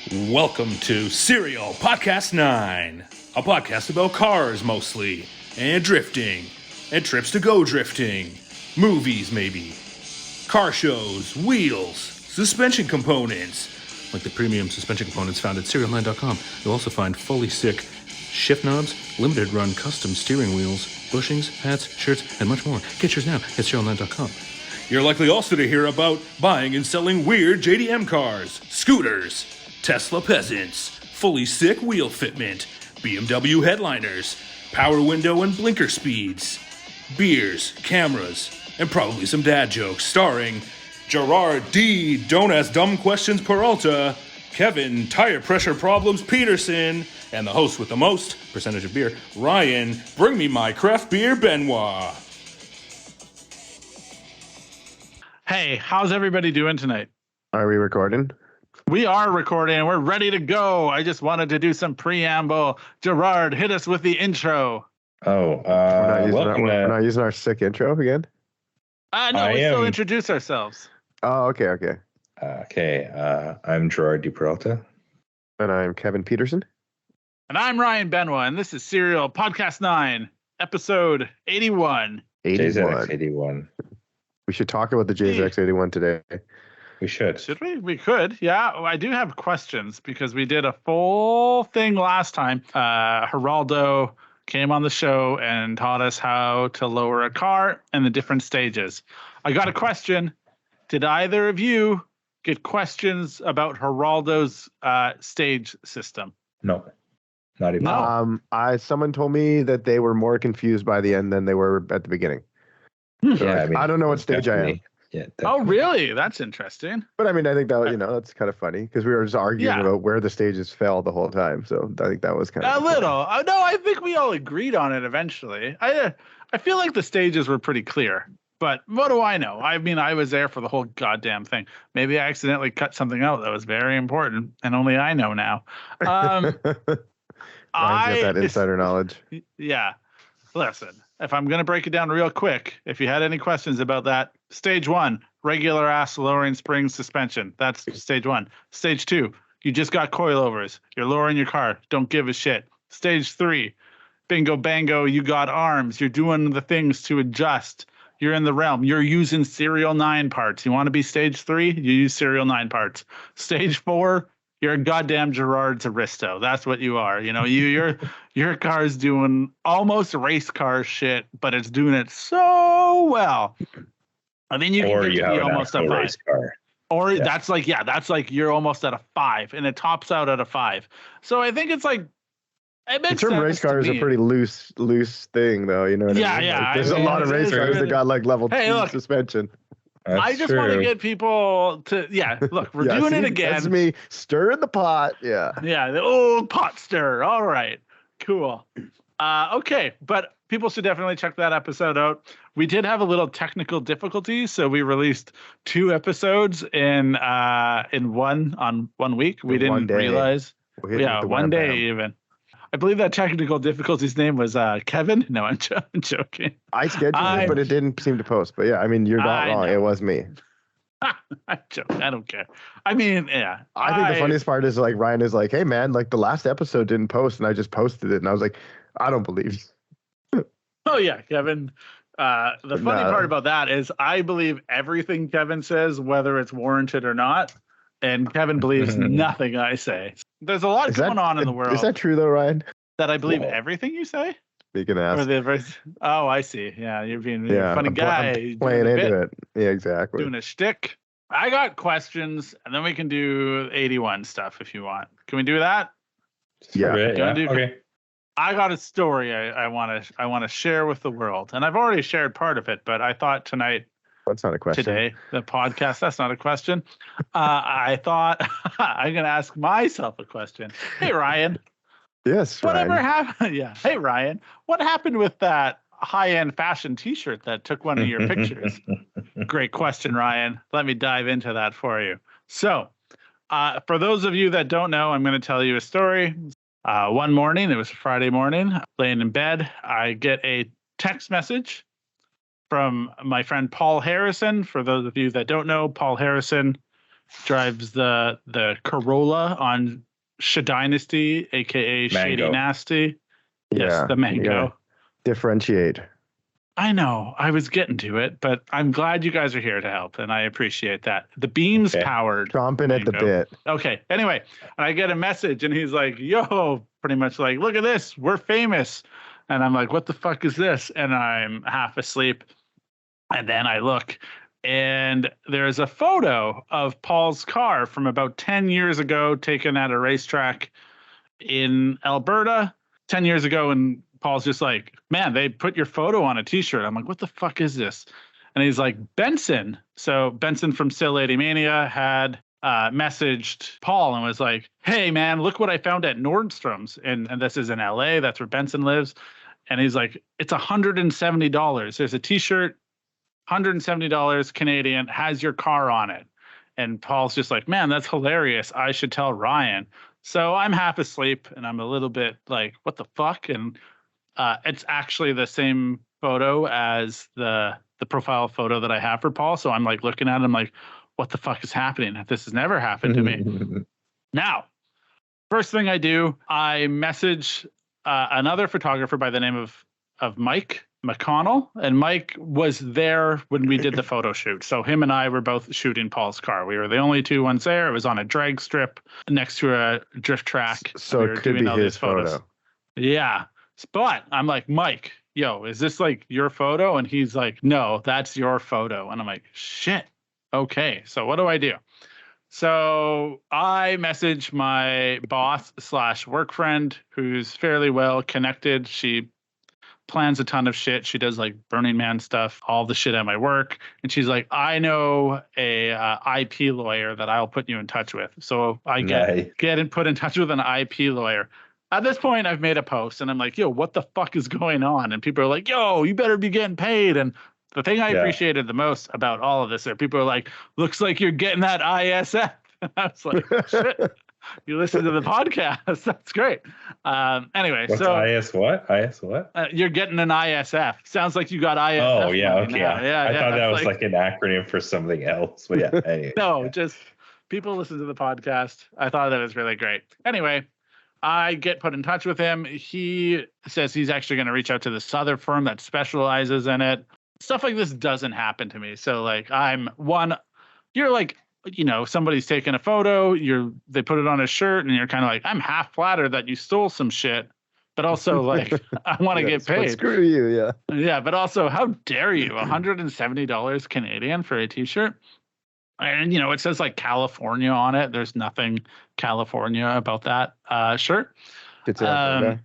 Welcome to SerialPodcastNine, a podcast about cars mostly, and drifting, and trips to go drifting, movies maybe, car shows, wheels, suspension components, like the premium suspension components found at SerialNine.com. You'll also find fully sick shift knobs, limited run custom steering wheels, bushings, hats, shirts, and much more. Get yours now at SerialNine.com. You're likely also to hear about buying and selling weird JDM cars, scooters, Tesla peasants, fully sick wheel fitment, BMW headliners, power window and blinker speeds, beers, cameras, and probably some dad jokes starring Gerard D. Don't Ask Dumb Questions Peralta, Kevin Tire Pressure Problems Peterson, and the host with the most percentage of beer, Ryan Bring Me My Craft Beer Benoit. Hey, how's everybody doing tonight? Are we recording? We are recording. We're ready to go. I just wanted to do some preamble. Gerard, hit us with the intro. We're not using our sick intro again? No, we still introduce ourselves. Oh, okay. I'm Gerard D. Peralta. And I'm Kevin Peterson. And I'm Ryan Benoit, and this is Serial Podcast 9, episode 81. JZX81. We should talk about the JZX81 today. We should. Should we? We could. Yeah, I do have questions because we did a full thing last time. Geraldo came on the show and taught us how to lower a car and the different stages. I got a question. Did either of you get questions about Geraldo's stage system? No, not even. No. Someone told me that they were more confused by the end than they were at the beginning. So I don't know what stage I am. Yeah. Oh, really? That's interesting. But I mean, I think that that's kind of funny because we were just arguing about where the stages fell the whole time. So I think that was kind of a little. No, I think we all agreed on it eventually. I feel like the stages were pretty clear. But what do I know? I mean, I was there for the whole goddamn thing. Maybe I accidentally cut something out that was very important, and only I know now. Ryan's got that insider knowledge. Yeah. Listen, if I'm going to break it down real quick, if you had any questions about that, stage 1, regular ass lowering spring suspension. That's stage 1. Stage 2, you just got coilovers. You're lowering your car. Don't give a shit. Stage 3, bingo bango, you got arms. You're doing the things to adjust. You're in the realm. You're using SerialNine parts. You want to be stage 3? You use SerialNine parts. Stage 4, you're a goddamn Gerard's Aristo. That's what you are. You know, your car's doing almost race car shit, but it's doing it so well. I mean, you can get to be almost a 5. Or that's like you're almost at a 5, and it tops out at a 5. So I think it's like the term race car is a pretty loose thing, though. You know what I mean? Yeah. Like, there's a lot of race cars that got like level 2 suspension. I just want to get people to, look, we're doing it again. That's me stirring the pot. Yeah. Yeah, the old pot stir. All right, cool. Okay, but people should definitely check that episode out. We did have a little technical difficulty, so we released 2 episodes in 1 week. We didn't realize. One day even. I believe that technical difficulty's name was Kevin. No, I'm joking. I scheduled it, but it didn't seem to post. But yeah, I mean, you're not wrong. It was me. I'm joking. I don't care. I mean, yeah. I think the funniest part is like Ryan is like, hey, man, like the last episode didn't post and I just posted it. And I was like, I don't believe you. Oh, yeah, Kevin. The funny part about that is I believe everything Kevin says, whether it's warranted or not. And Kevin believes nothing I say. There's a lot going on in the world. Is that true, though, Ryan? That I believe everything you say? Speaking of. Oh, I see. Yeah, you're being a funny guy. I'm playing into it. Yeah, exactly. Doing a shtick. I got questions, and then we can do 81 stuff if you want. Can we do that? Yeah. Okay. I got a story I want to share with the world, and I've already shared part of it, but I thought tonight. That's not a question. Today, the podcast, that's not a question. I thought I'm going to ask myself a question. Hey, Ryan. Yes, Whatever happened? Yeah. Hey, Ryan. What happened with that high-end fashion T-shirt that took one of your pictures? Great question, Ryan. Let me dive into that for you. So, for those of you that don't know, I'm going to tell you a story. One morning, it was a Friday morning, laying in bed, I get a text message from my friend Paul Harrison. For those of you that don't know, Paul Harrison drives the Corolla on Dynasty, aka Shady Mango. Nasty. Yes, Yeah, the you mango. gotta differentiate. I know. I was getting to it, but I'm glad you guys are here to help, and I appreciate that. The Beams Okay. powered. Chomping at the mango. bit. Okay. Anyway, and I get a message, and he's like, "Yo," pretty much like, "Look at this, we're famous," and I'm like, "What the fuck is this?" And I'm half asleep, and then I look, and there's a photo of Paul's car from about 10 years ago, taken at a racetrack in Alberta 10 years ago. And Paul's just like, "Man, they put your photo on a t-shirt." I'm like, "What the fuck is this?" And he's like, "Benson." So Benson from Still Lady Mania had messaged Paul and was like, "Hey man, look what I found at Nordstrom's." And this is in LA. That's where Benson lives. And he's like, "It's $170. There's a t-shirt, $170 Canadian, has your car on it." And Paul's just like, "Man, that's hilarious. I should tell Ryan." So I'm half asleep and I'm a little bit like, "What the fuck?" And it's actually the same photo as the profile photo that I have for Paul. So I'm like looking at him like, "What the fuck is happening? This has never happened to me." Now, first thing I do, I message another photographer by the name of Mike McConnell, and Mike was there when we did the photo shoot. So him and I were both shooting Paul's car. We were the only two ones there. It was on a drag strip next to a drift track. So We were it could doing be all his these photos. photo. Yeah. But I'm like, "Mike, yo, is this like your photo?" And he's like, "No, that's your photo." And I'm like, "Shit. Okay. So what do I do?" So I message my boss / work friend who's fairly well connected. She plans a ton of shit. She does like Burning Man stuff, all the shit at my work. And she's like, "I know a IP lawyer that I'll put you in touch with." So I Nice. get and put in touch with an IP lawyer. At this point, I've made a post and I'm like, "Yo, what the fuck is going on?" And people are like, "Yo, you better be getting paid." And the thing I Yeah. appreciated the most about all of this are people are like, "Looks like you're getting that ISF." And I was like, "Shit, you listen to the podcast. That's great." Anyway, What's so IS what? IS what? you're getting an ISF. Sounds like you got ISF. Oh, yeah. money Okay. now. Yeah, I thought that that's was like an acronym for something else. But yeah, anyway. no, yeah. just people listen to the podcast. I thought that was really great. Anyway, I get put in touch with him. He says he's actually going to reach out to this other firm that specializes in it. Stuff like this doesn't happen to me. So like you're like, somebody's taking a photo, they put it on a shirt and you're kind of like, I'm half flattered that you stole some shit, but also like, I want to get But paid. screw you, yeah. Yeah, but also, how dare you? $170 Canadian for a t-shirt. And, it says like California on it. There's nothing California about that shirt. It's Alberta.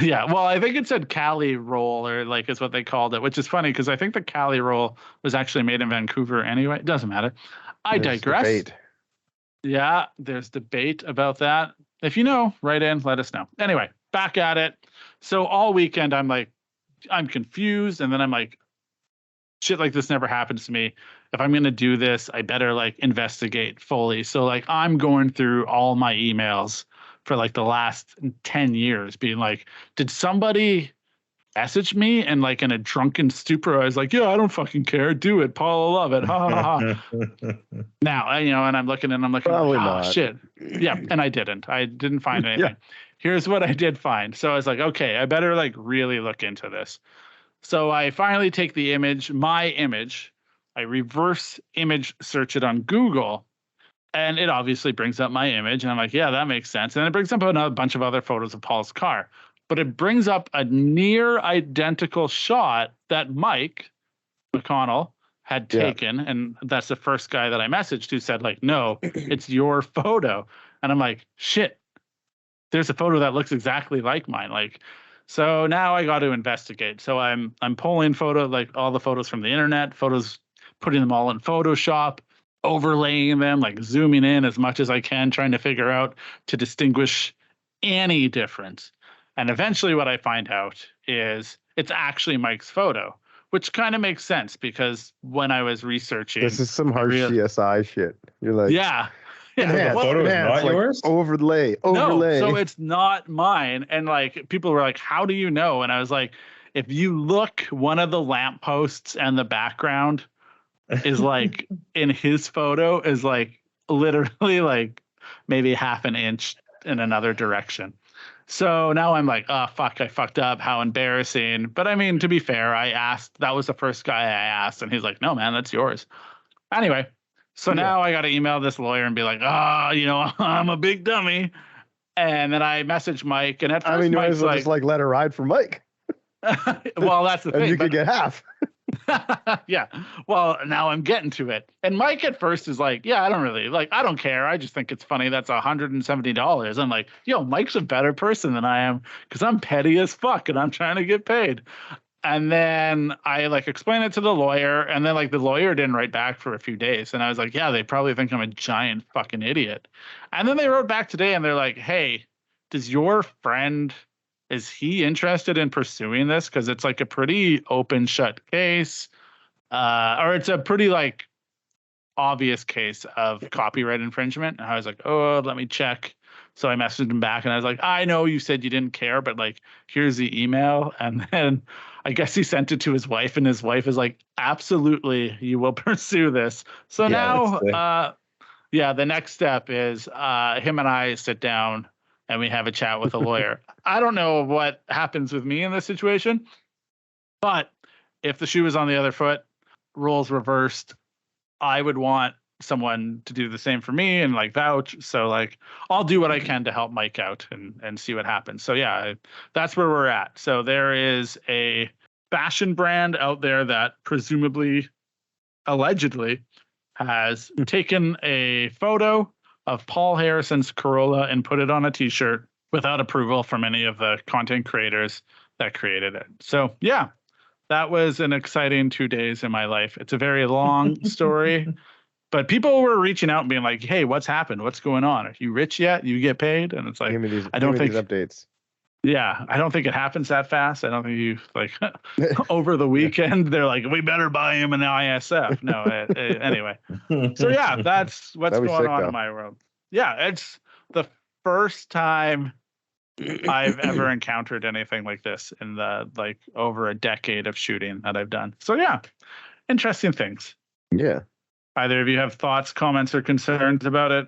Yeah, well, I think it said Cali roll or like is what they called it, which is funny because I think the Cali roll was actually made in Vancouver anyway. It doesn't matter. I There's digress. debate. Yeah, there's debate about that. If you know, write in, let us know. Anyway, back at it. So all weekend, I'm confused. And then I'm like, shit like this never happens to me. If I'm going to do this, I better like investigate fully. So like I'm going through all my emails for like the last 10 years being like, did somebody message me? And like in a drunken stupor, I was like, "Yeah, I don't fucking care. Do it. Paul will love it." Ha ha ha. Now, and I'm looking and I'm looking, Probably oh not. Shit. Yeah. And I didn't find anything. Yeah. Here's what I did find. So I was like, okay, I better like really look into this. So I finally take my image, I reverse image search it on Google, and it obviously brings up my image. And I'm like, yeah, that makes sense. And then it brings up a bunch of other photos of Paul's car. But it brings up a near identical shot that Mike McConnell had taken. And that's the first guy that I messaged who said, like, "No, it's your photo." And I'm like, shit, there's a photo that looks exactly like mine. Like, so now I got to investigate. So I'm pulling like all the photos from the internet, putting them all in Photoshop, overlaying them, like zooming in as much as I can, trying to figure out to distinguish any difference. And eventually what I find out is it's actually Mike's photo, which kind of makes sense because when I was researching. This is some harsh CSI shit. You're like, yeah. Yeah, the photo is not like yours? Overlay. No, so it's not mine. And like people were like, "How do you know?" And I was like, if you look, one of the lampposts and the background is like in his photo is like literally like maybe half an inch in another direction. So now I'm like, oh, fuck, I fucked up. How embarrassing. But I mean, to be fair, that was the first guy I asked. And he's like, no, man, that's yours. Anyway, so now I got to email this lawyer and be like, I'm a big dummy. And then I messaged Mike. And at first, you might Mike's as well just like let her ride for Mike. well, that's the thing. And you could get half. Yeah. Well, now I'm getting to it. And Mike at first is like, yeah, I don't care. I just think it's funny. That's $170. I'm like, yo, Mike's a better person than I am because I'm petty as fuck and I'm trying to get paid. And then I like explain it to the lawyer, and then like the lawyer didn't write back for a few days. And I was like, yeah, they probably think I'm a giant fucking idiot. And then they wrote back today and they're like, hey, is he interested in pursuing this? Because it's like a pretty open shut case, or it's a pretty like obvious case of copyright infringement. And I was like, oh, let me check. So I messaged him back and I was like, I know you said you didn't care, but like, here's the email. And then I guess he sent it to his wife, and his wife is like, absolutely, you will pursue this. So now, the next step is him and I sit down and we have a chat with a lawyer. I don't know what happens with me in this situation, but if the shoe was on the other foot, roles reversed, I would want someone to do the same for me and like vouch. So like I'll do what I can to help Mike out and see what happens. So yeah, that's where we're at. So there is a fashion brand out there that allegedly has taken a photo of Paul Harrison's Corolla and put it on a t-shirt without approval from any of the content creators that created it. So yeah, that was an exciting 2 days in my life. It's a very long story. But people were reaching out and being like, hey, what's happened? What's going on? Are you rich yet? You get paid? And it's like, I don't think these updates. Yeah, I don't think it happens that fast. I don't think you like over the weekend, they're like, we better buy him an ISF. No, anyway. So yeah, that's what's going on in my world. Yeah, it's the first time I've ever encountered anything like this in the like over a decade of shooting that I've done. So yeah, interesting things. Yeah. Either of you have thoughts, comments, or concerns about it?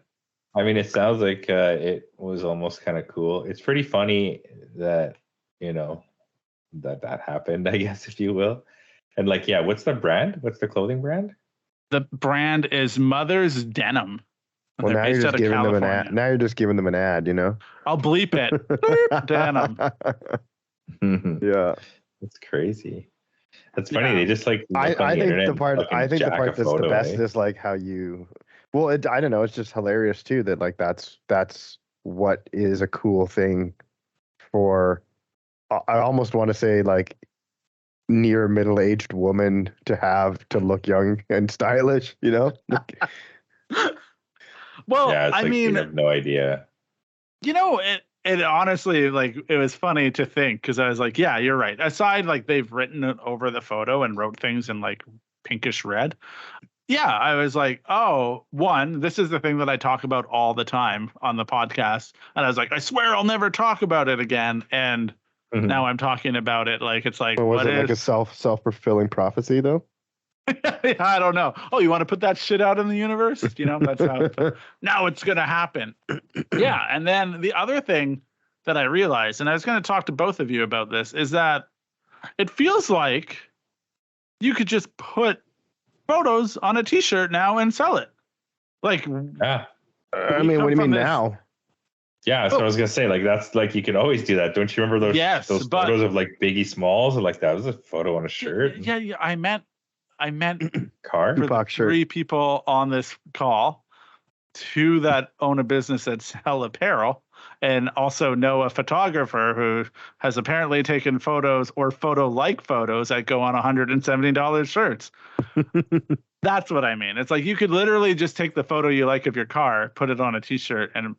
I mean, it sounds like it was almost kind of cool. It's pretty funny that, that happened, I guess, if you will. And like, yeah, what's the brand? What's the clothing brand? The brand is Mother's Denim. Well, now you're just giving them an ad. Now you're just giving them an ad, I'll bleep it. Bleep Denim. Yeah. That's crazy. That's funny. They just like I think the part that's the best is like how you. Well, I don't know. It's just hilarious too that like that's what is a cool thing for. I almost want to say like near middle-aged woman to have to look young and stylish. Well, yeah, I mean, you have no idea. It honestly, like, it was funny to think because I was like, yeah, you're right. Aside, like, they've written it over the photo and wrote things in like pinkish red. Yeah, I was like, oh, one, this is the thing that I talk about all the time on the podcast. And I was like, I swear I'll never talk about it again. And now I'm talking about it. Like, it's like, was it like a self-fulfilling prophecy though? I don't know. Oh, you want to put that shit out in the universe? That's how now it's going to happen. Yeah. And then the other thing that I realized, and I was going to talk to both of you about this, is that it feels like you could just put photos on a t-shirt now and sell it. Like, yeah. I mean, what do you mean now? Yeah, that's what I was gonna say. Like, that's like you can always do that. Don't you remember those photos of like Biggie Smalls? Or like that was a photo on a shirt. Yeah. I meant car for the three people on this call, two that own a business that sell apparel, and also know a photographer who has apparently taken photos or photo-like photos that go on $170 shirts. That's what I mean. It's like you could literally just take the photo you like of your car, put it on a t-shirt, and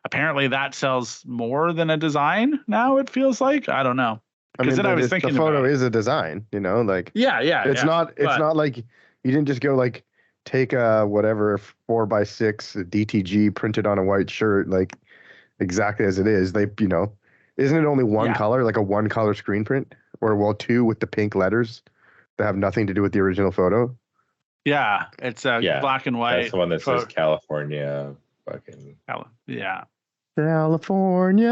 apparently that sells more than a design now, it feels like. I don't know. Because then I was thinking the photo is a design, like it's not like you didn't just go like take a whatever 4x6 DTG printed on a white shirt like exactly as it is. They isn't it only one color, like a one color screen print, or two with the pink letters that have nothing to do with the original photo? Yeah, it's black and white. That's the one that says California. Fucking yeah. California.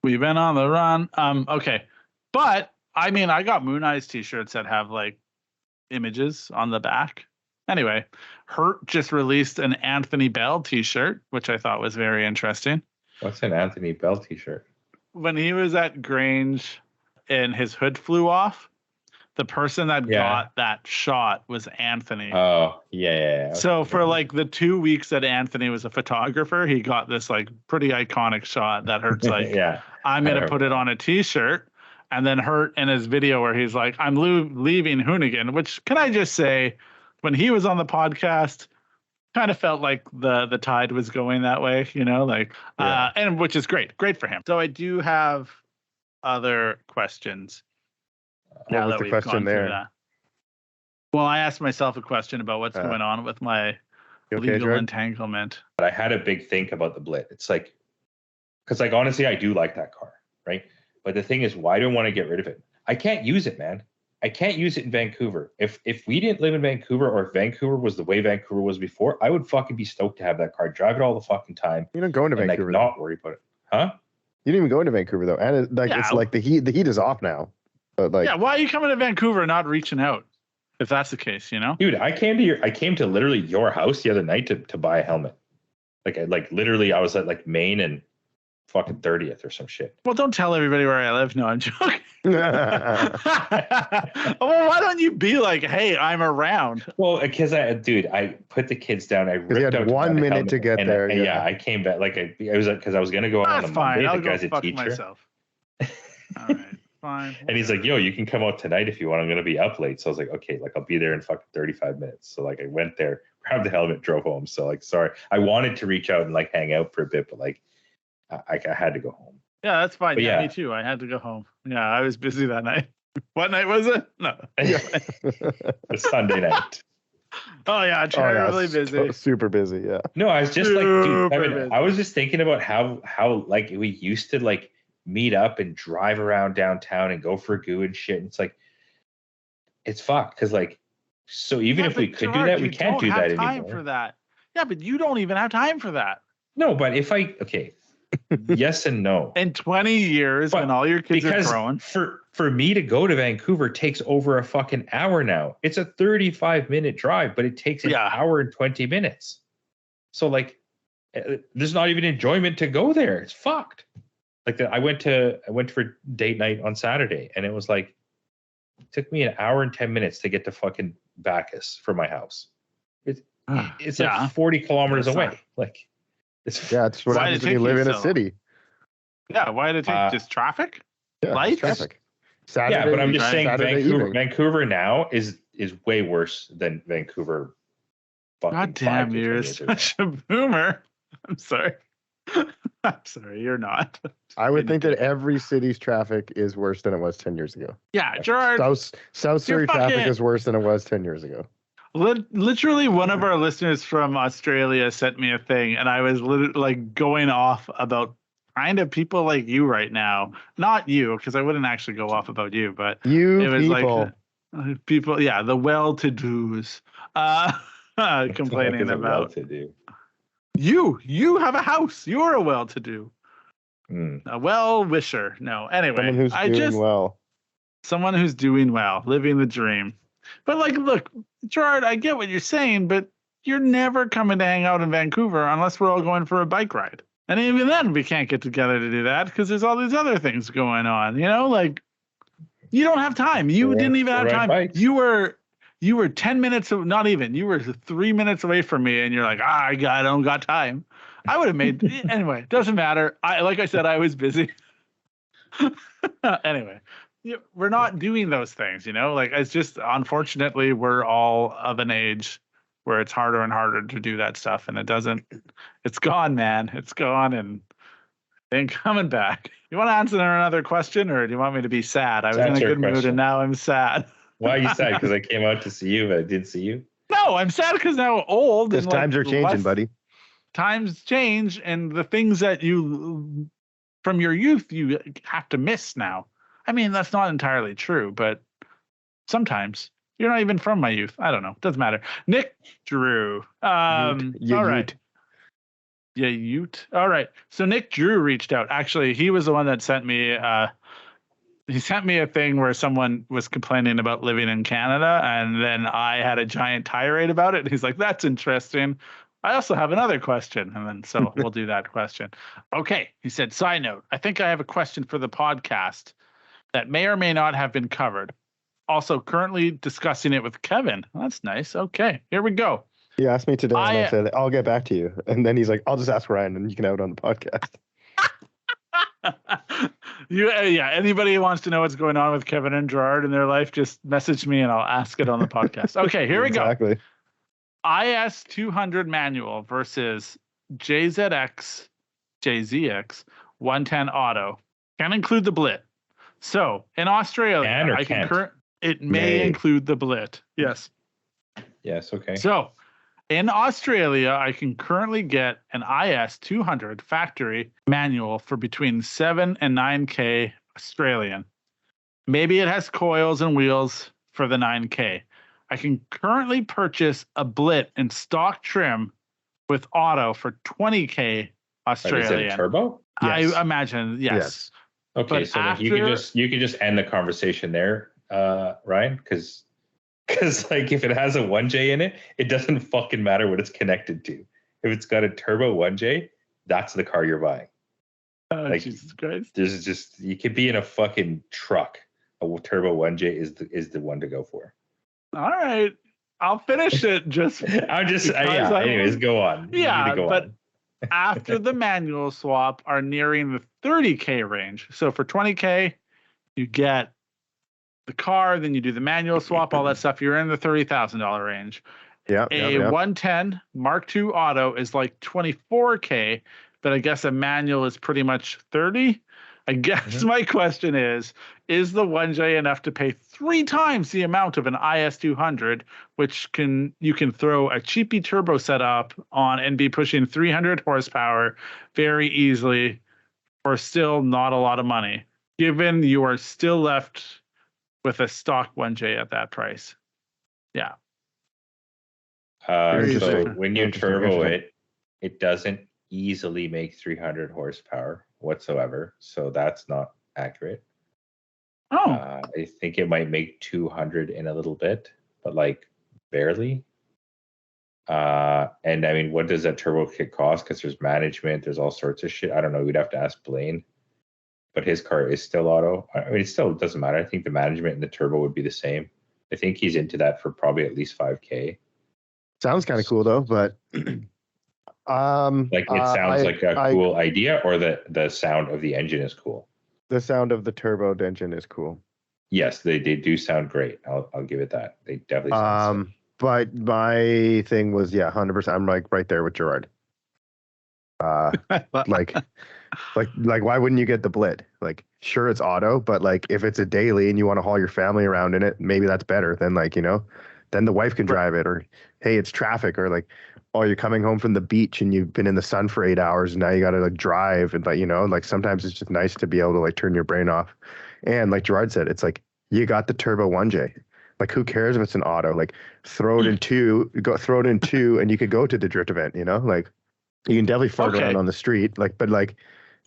We've been on the run. Okay, but I mean, I got Moon Eyes t-shirts that have like images on the back. Anyway, Hurt just released an Anthony Bell t-shirt, which I thought was very interesting. What's an Anthony Bell t-shirt? When he was at Grange and his hood flew off, the person that got that shot was Anthony. Oh, yeah. So for like the 2 weeks that Anthony was a photographer, he got this like pretty iconic shot that Hurt's like, I'm going to put it on a t-shirt. And then Hurt in his video where he's like, I'm leaving Hoonigan, which can I just say, when he was on the podcast, kind of felt like the tide was going that way, you know, like, and which is great for him. So I do have other questions. Now that we've gone through that. Well, I asked myself a question about what's going on with my legal entanglement. But I had a big think about the Blit. It's like, because like honestly, I do like that car, right? But the thing is, why do I want to get rid of it? I can't use it, man. I can't use it in Vancouver. If we didn't live in Vancouver, or if Vancouver was the way Vancouver was before, I would fucking be stoked to have that car, drive it all the fucking time. You don't go into Vancouver, like, not worry about it, huh? You didn't even go into Vancouver though, and it's like the heat is off now. But like, why are you coming to Vancouver and not reaching out? If that's the case, you know, dude, I came to literally your house the other night to buy a helmet. Like literally, I was at like Maine and fucking 30th or some shit. Well, don't tell everybody where I live. No, I'm joking. Well, why don't you be like, hey, I'm around? Well, because I put the kids down. I ripped out 1 minute to get there. I came back like I was because I was gonna go out on a Monday. I'll the guy's go a teacher. Myself. All right, fine. And he's like, yo, you can come out tonight if you want. I'm gonna be up late. So I was like, okay, like I'll be there in fucking 35 minutes. So like I went there, grabbed the helmet, drove home. So like, sorry, I wanted to reach out and like hang out for a bit, but like I had to go home. Yeah, that's fine. Yeah, me too. I had to go home. Yeah, I was busy that night. What night was it? No. Sunday night. Oh yeah, really busy. Super busy, yeah. No, I was just like, dude, I was just thinking about how like we used to like meet up and drive around downtown and go for goo and shit. And it's like, it's fucked because like, so even if we could do that, we can't do that anymore. Time for that. Yeah, but you don't even have time for that. No, but if yes and no. In 20 years, when all your kids are grown. For me to go to Vancouver takes over a fucking hour now. It's a 35-minute drive, but it takes an hour and 20 minutes. So like, there's not even enjoyment to go there. It's fucked. Like I went for date night on Saturday, and it was like, it took me an hour and 10 minutes to get to fucking Bacchus from my house. It's like 40 kilometers away. Like. It's what happens when you live in a city. Yeah, why did it take just traffic? Yeah, lights? Traffic. Saturday, but I'm just saying Vancouver now is way worse than Vancouver. God damn, you're such a boomer. I'm sorry. I'm sorry, you're not. I would think that every city's traffic is worse than it was 10 years ago. Yeah, Gerard. South Surrey traffic is worse than it was 10 years ago. Literally, one of our listeners from Australia sent me a thing, and I was like going off about kind of people like you right now. Not you, because I wouldn't actually go off about you, but it was people. Like people, the well-to-dos complaining about well-to-do. You have a house. You're a well-to-do, a well-wisher. No, anyway, someone who's doing well, living the dream. But like, look, Gerard, I get what you're saying, but you're never coming to hang out in Vancouver unless we're all going for a bike ride. And even then, we can't get together to do that because there's all these other things going on. You know, like you don't have time. You didn't even have time. Bikes. You were 10 minutes, not even. You were 3 minutes away from me, and you're like, I don't got time. I would have made anyway. Doesn't matter. Like I said, I was busy. Anyway. We're not doing those things, you know, like it's just, unfortunately, we're all of an age where it's harder and harder to do that stuff. And it's gone, man. It's gone and ain't coming back. You want to answer another question, or do you want me to be sad? I was in a good mood and now I'm sad. Why are you sad? Because I came out to see you, but I didn't see you? No, I'm sad because now I'm old. Because times are changing, buddy. Times change, and the things that you, from your youth, you have to miss now. I mean, that's not entirely true, but sometimes You're not even from my youth. I don't know. Doesn't matter. Nick Drew. All right. Yeah, Ute. All right. So Nick Drew reached out. Actually, he was the one that sent me. He sent me a thing where someone was complaining about living in Canada, and then I had a giant tirade about it. And he's like, "That's interesting. I also have another question." And then so we'll do that question. Okay. He said, "Side note, I think I have a question for the podcast that may or may not have been covered. Also, currently discussing it with Kevin." That's nice. Okay, here we go. He asked me today, and I said, "I'll get back to you." And then he's like, "I'll just ask Ryan, and you can have it on the podcast." Anybody who wants to know what's going on with Kevin and Gerard in their life, just message me, and I'll ask it on the podcast. Okay, here we go. Exactly. IS 200 manual versus JZX 110 auto. Can include the blit. So in Australia, it may include the blit. Yes. Yes. Okay. So in Australia, I can currently get an IS 200 factory manual for between 7 and 9K Australian. Maybe it has coils and wheels for the 9K. I can currently purchase a blit in stock trim with auto for 20K Australian. Is it turbo? Yes. I imagine, yes. Okay, but so you can just end the conversation there, Ryan, because like if it has a 1J in it, it doesn't fucking matter what it's connected to. If it's got a turbo 1J, that's the car you're buying. Like, Jesus Christ. There's just, you could be in a fucking truck. A turbo 1J is the one to go for. All right, I'll finish it. Anyways, go on. Yeah, but after the manual swap are nearing the 30K range. So for 20K, you get the car, then you do the manual swap, all that stuff. You're in the $30,000 range. Yeah. A 110 Mark II auto is like 24K, but I guess a manual is pretty much 30. I guess my question is the 1J enough to pay 3 times the amount of an IS200, which you can throw a cheapy turbo setup on and be pushing 300 horsepower very easily for still not a lot of money, given you are still left with a stock 1J at that price? Yeah. So when you turbo it, it doesn't easily make 300 horsepower whatsoever, so that's not accurate. I think it might make 200 in a little bit, but like barely. And I mean, what does that turbo kit cost? Because there's management, there's all sorts of shit. I don't know. We'd have to ask Blaine. But his car is still auto. I mean, it still doesn't matter. I think the management and the turbo would be the same. I think he's into that for probably at least 5K. Sounds kind of cool though, but it sounds like a cool idea, or the sound of the engine is cool. The sound of the turbo engine is cool. Yes, they do sound great. I'll give it that. They definitely sound sick. But my thing was 100%. I'm like right there with Gerard. Like why wouldn't you get the blit? Like, sure, it's auto, but like if it's a daily and you want to haul your family around in it, maybe that's better than then the wife can drive it, or hey, it's traffic, or like, oh, you're coming home from the beach and you've been in the sun for 8 hours and now you got to drive, and sometimes it's just nice to be able to turn your brain off. And like Gerard said, it's like you got the turbo 1J. Like, who cares if it's an auto? Like, throw it in two, and you could go to the drift event. Like, you can definitely fart around on the street.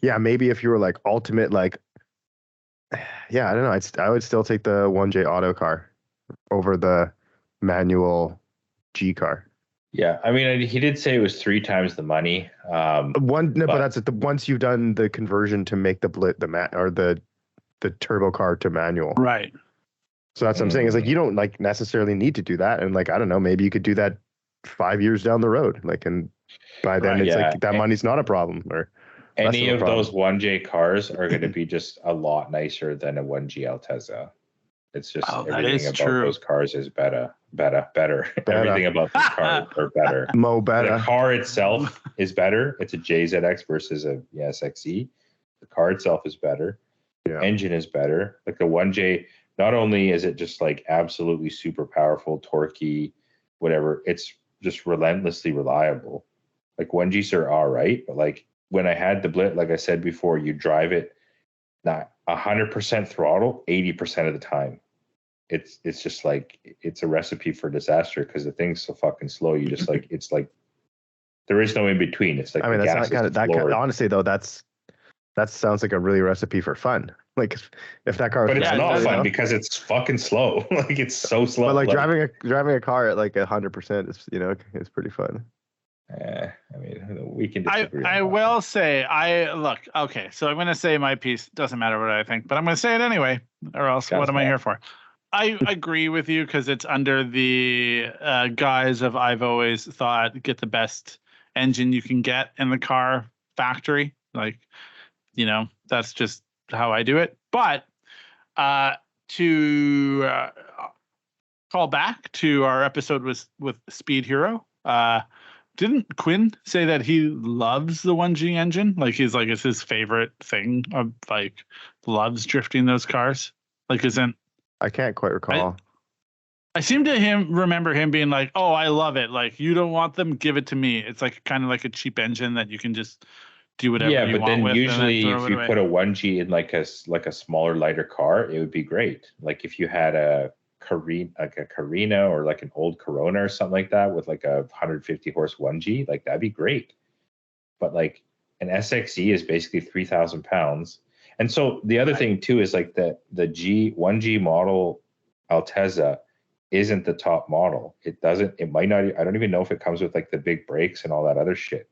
Yeah, maybe if you were ultimate, I don't know. I would still take the 1J auto car over the manual G car. Yeah, I mean, he did say it was 3 times the money. But that's it. Once you've done the conversion to make the blit the turbo car to manual, right? So that's what I'm saying. Is you don't necessarily need to do that, and I don't know, maybe you could do that 5 years down the road, and by then that money's not a problem. Or any of those 1J cars are going to be just a lot nicer than a 1G Altezza. It's just everything about those cars is better. Everything about these cars are better. better. The car itself is better. It's a JZX versus a SXE. The car itself is better. Yeah. Engine is better. Like the 1J, not only is it just absolutely super powerful, torquey, whatever, it's just relentlessly reliable. 1Gs are all right, but when I had the blit, like I said before, you drive it not 100% throttle 80% of the time. it's just like it's a recipe for disaster because the thing's so fucking slow. You just like it's like there is no in between. It's like I mean, that's not kind of that. Honestly, though, that sounds like a really recipe for fun. Like if that car, but it's not fun because it's fucking slow. Like it's so slow. But like driving a car at like 100% is it's pretty fun. I mean, we can disagree. I will say, okay, so I'm going to say my piece. Doesn't matter what I think, but I'm going to say it anyway, or else what am I here for? I agree with you because it's under the guise of I've always thought get the best engine you can get in the car factory. Like, that's just how I do it. But to call back to our episode with Speed Hero, didn't Quinn say that he loves the 1G engine? Like he's like it's his favorite thing of like loves drifting those cars. Like I can't quite recall. I seem to remember him being like, "Oh, I love it. Like you don't want them, give it to me." It's like kind of like a cheap engine that you can just do whatever you want with. Yeah, but then usually if you put a 1G in like a smaller, lighter car, it would be great. Like if you had a Carina or like an old Corona or something like that with like a 150 horse 1G, like that'd be great. But like an SXE is basically 3,000 pounds. And so the other thing too is like the 1G model Altezza isn't the top model. It might not, I don't even know if it comes with like the big brakes and all that other shit.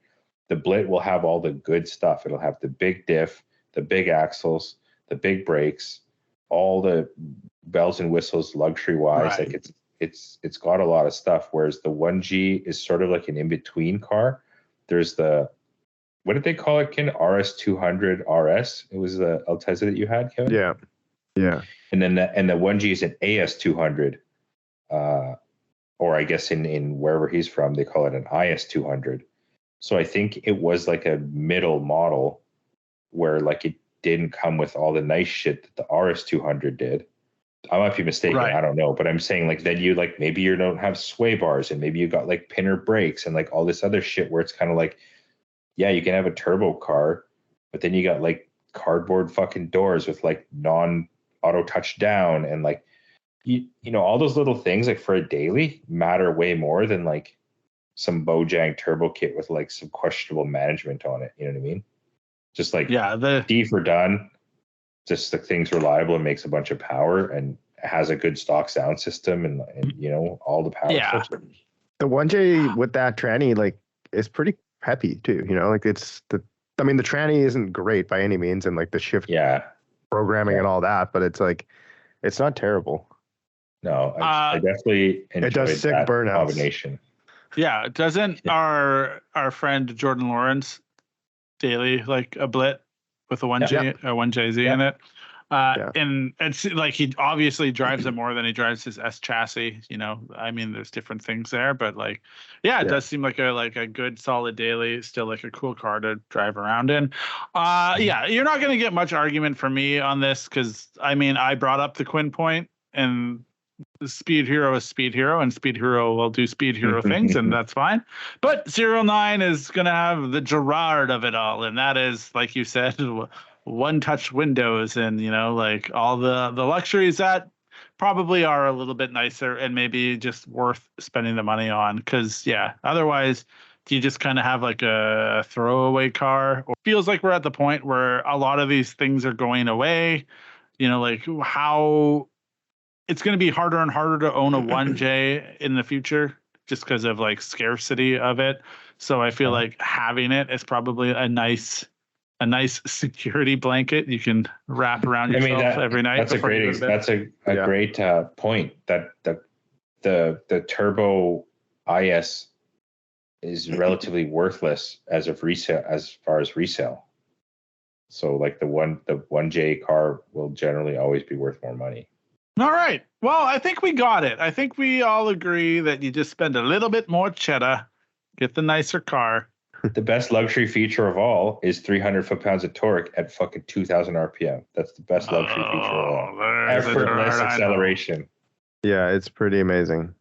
The Blit will have all the good stuff. It'll have the big diff, the big axles, the big brakes, all the bells and whistles luxury wise. Right. Like it's got a lot of stuff. Whereas the 1G is sort of like an in-between car. There's what did they call it, Ken? RS200 RS. It was the Altezza that you had, Kevin? Yeah. And then the 1G is an AS200. Or I guess in wherever he's from, they call it an IS200. So I think it was like a middle model where like it didn't come with all the nice shit that the RS200 did. I might be mistaken. Right. I don't know. But I'm saying like then you like maybe you don't have sway bars and maybe you got like pinner brakes and like all this other shit where it's kind of like, yeah, you can have a turbo car, but then you got like cardboard fucking doors with like non-auto touch down and like, you know, all those little things like for a daily matter way more than like some Bojang turbo kit with like some questionable management on it. You know what I mean? Just like D for done, just the thing's reliable and makes a bunch of power and has a good stock sound system and you know, all the power. Yeah. The 1J with that tranny like is pretty peppy too, you know, like the tranny isn't great by any means and like the shift programming and all that, but it's like it's not terrible. No, I definitely enjoyed it does sick that burnouts. Combination. Yeah, doesn't our friend Jordan Lawrence daily like a Blit with a 1G, a 1JZ in it? And it's like he obviously drives it more than he drives his S chassis. You know, I mean, there's different things there, but like, it does seem like a good solid daily, still like a cool car to drive around in. You're not going to get much argument from me on this because I mean, I brought up the Quinn point and. Speed Hero is Speed Hero, and Speed Hero will do Speed Hero things, and that's fine. But SerialNine is going to have the Gerard of it all, and that is, like you said, one-touch windows and, you know, like all the luxuries that probably are a little bit nicer and maybe just worth spending the money on. Because, otherwise, do you just kind of have like a throwaway car? Or feels like we're at the point where a lot of these things are going away, you know, like how... It's going to be harder and harder to own a 1J in the future just because of like scarcity of it. So I feel like having it is probably a nice security blanket you can wrap around yourself every night. That's a great point. That the turbo IS is relatively worthless as far as resale. So like the 1J car will generally always be worth more money. All right. Well, I think we got it. I think we all agree that you just spend a little bit more cheddar, get the nicer car. The best luxury feature of all is 300 foot-pounds of torque at fucking 2,000 RPM. That's the best luxury feature of all. Effortless acceleration. Yeah, it's pretty amazing.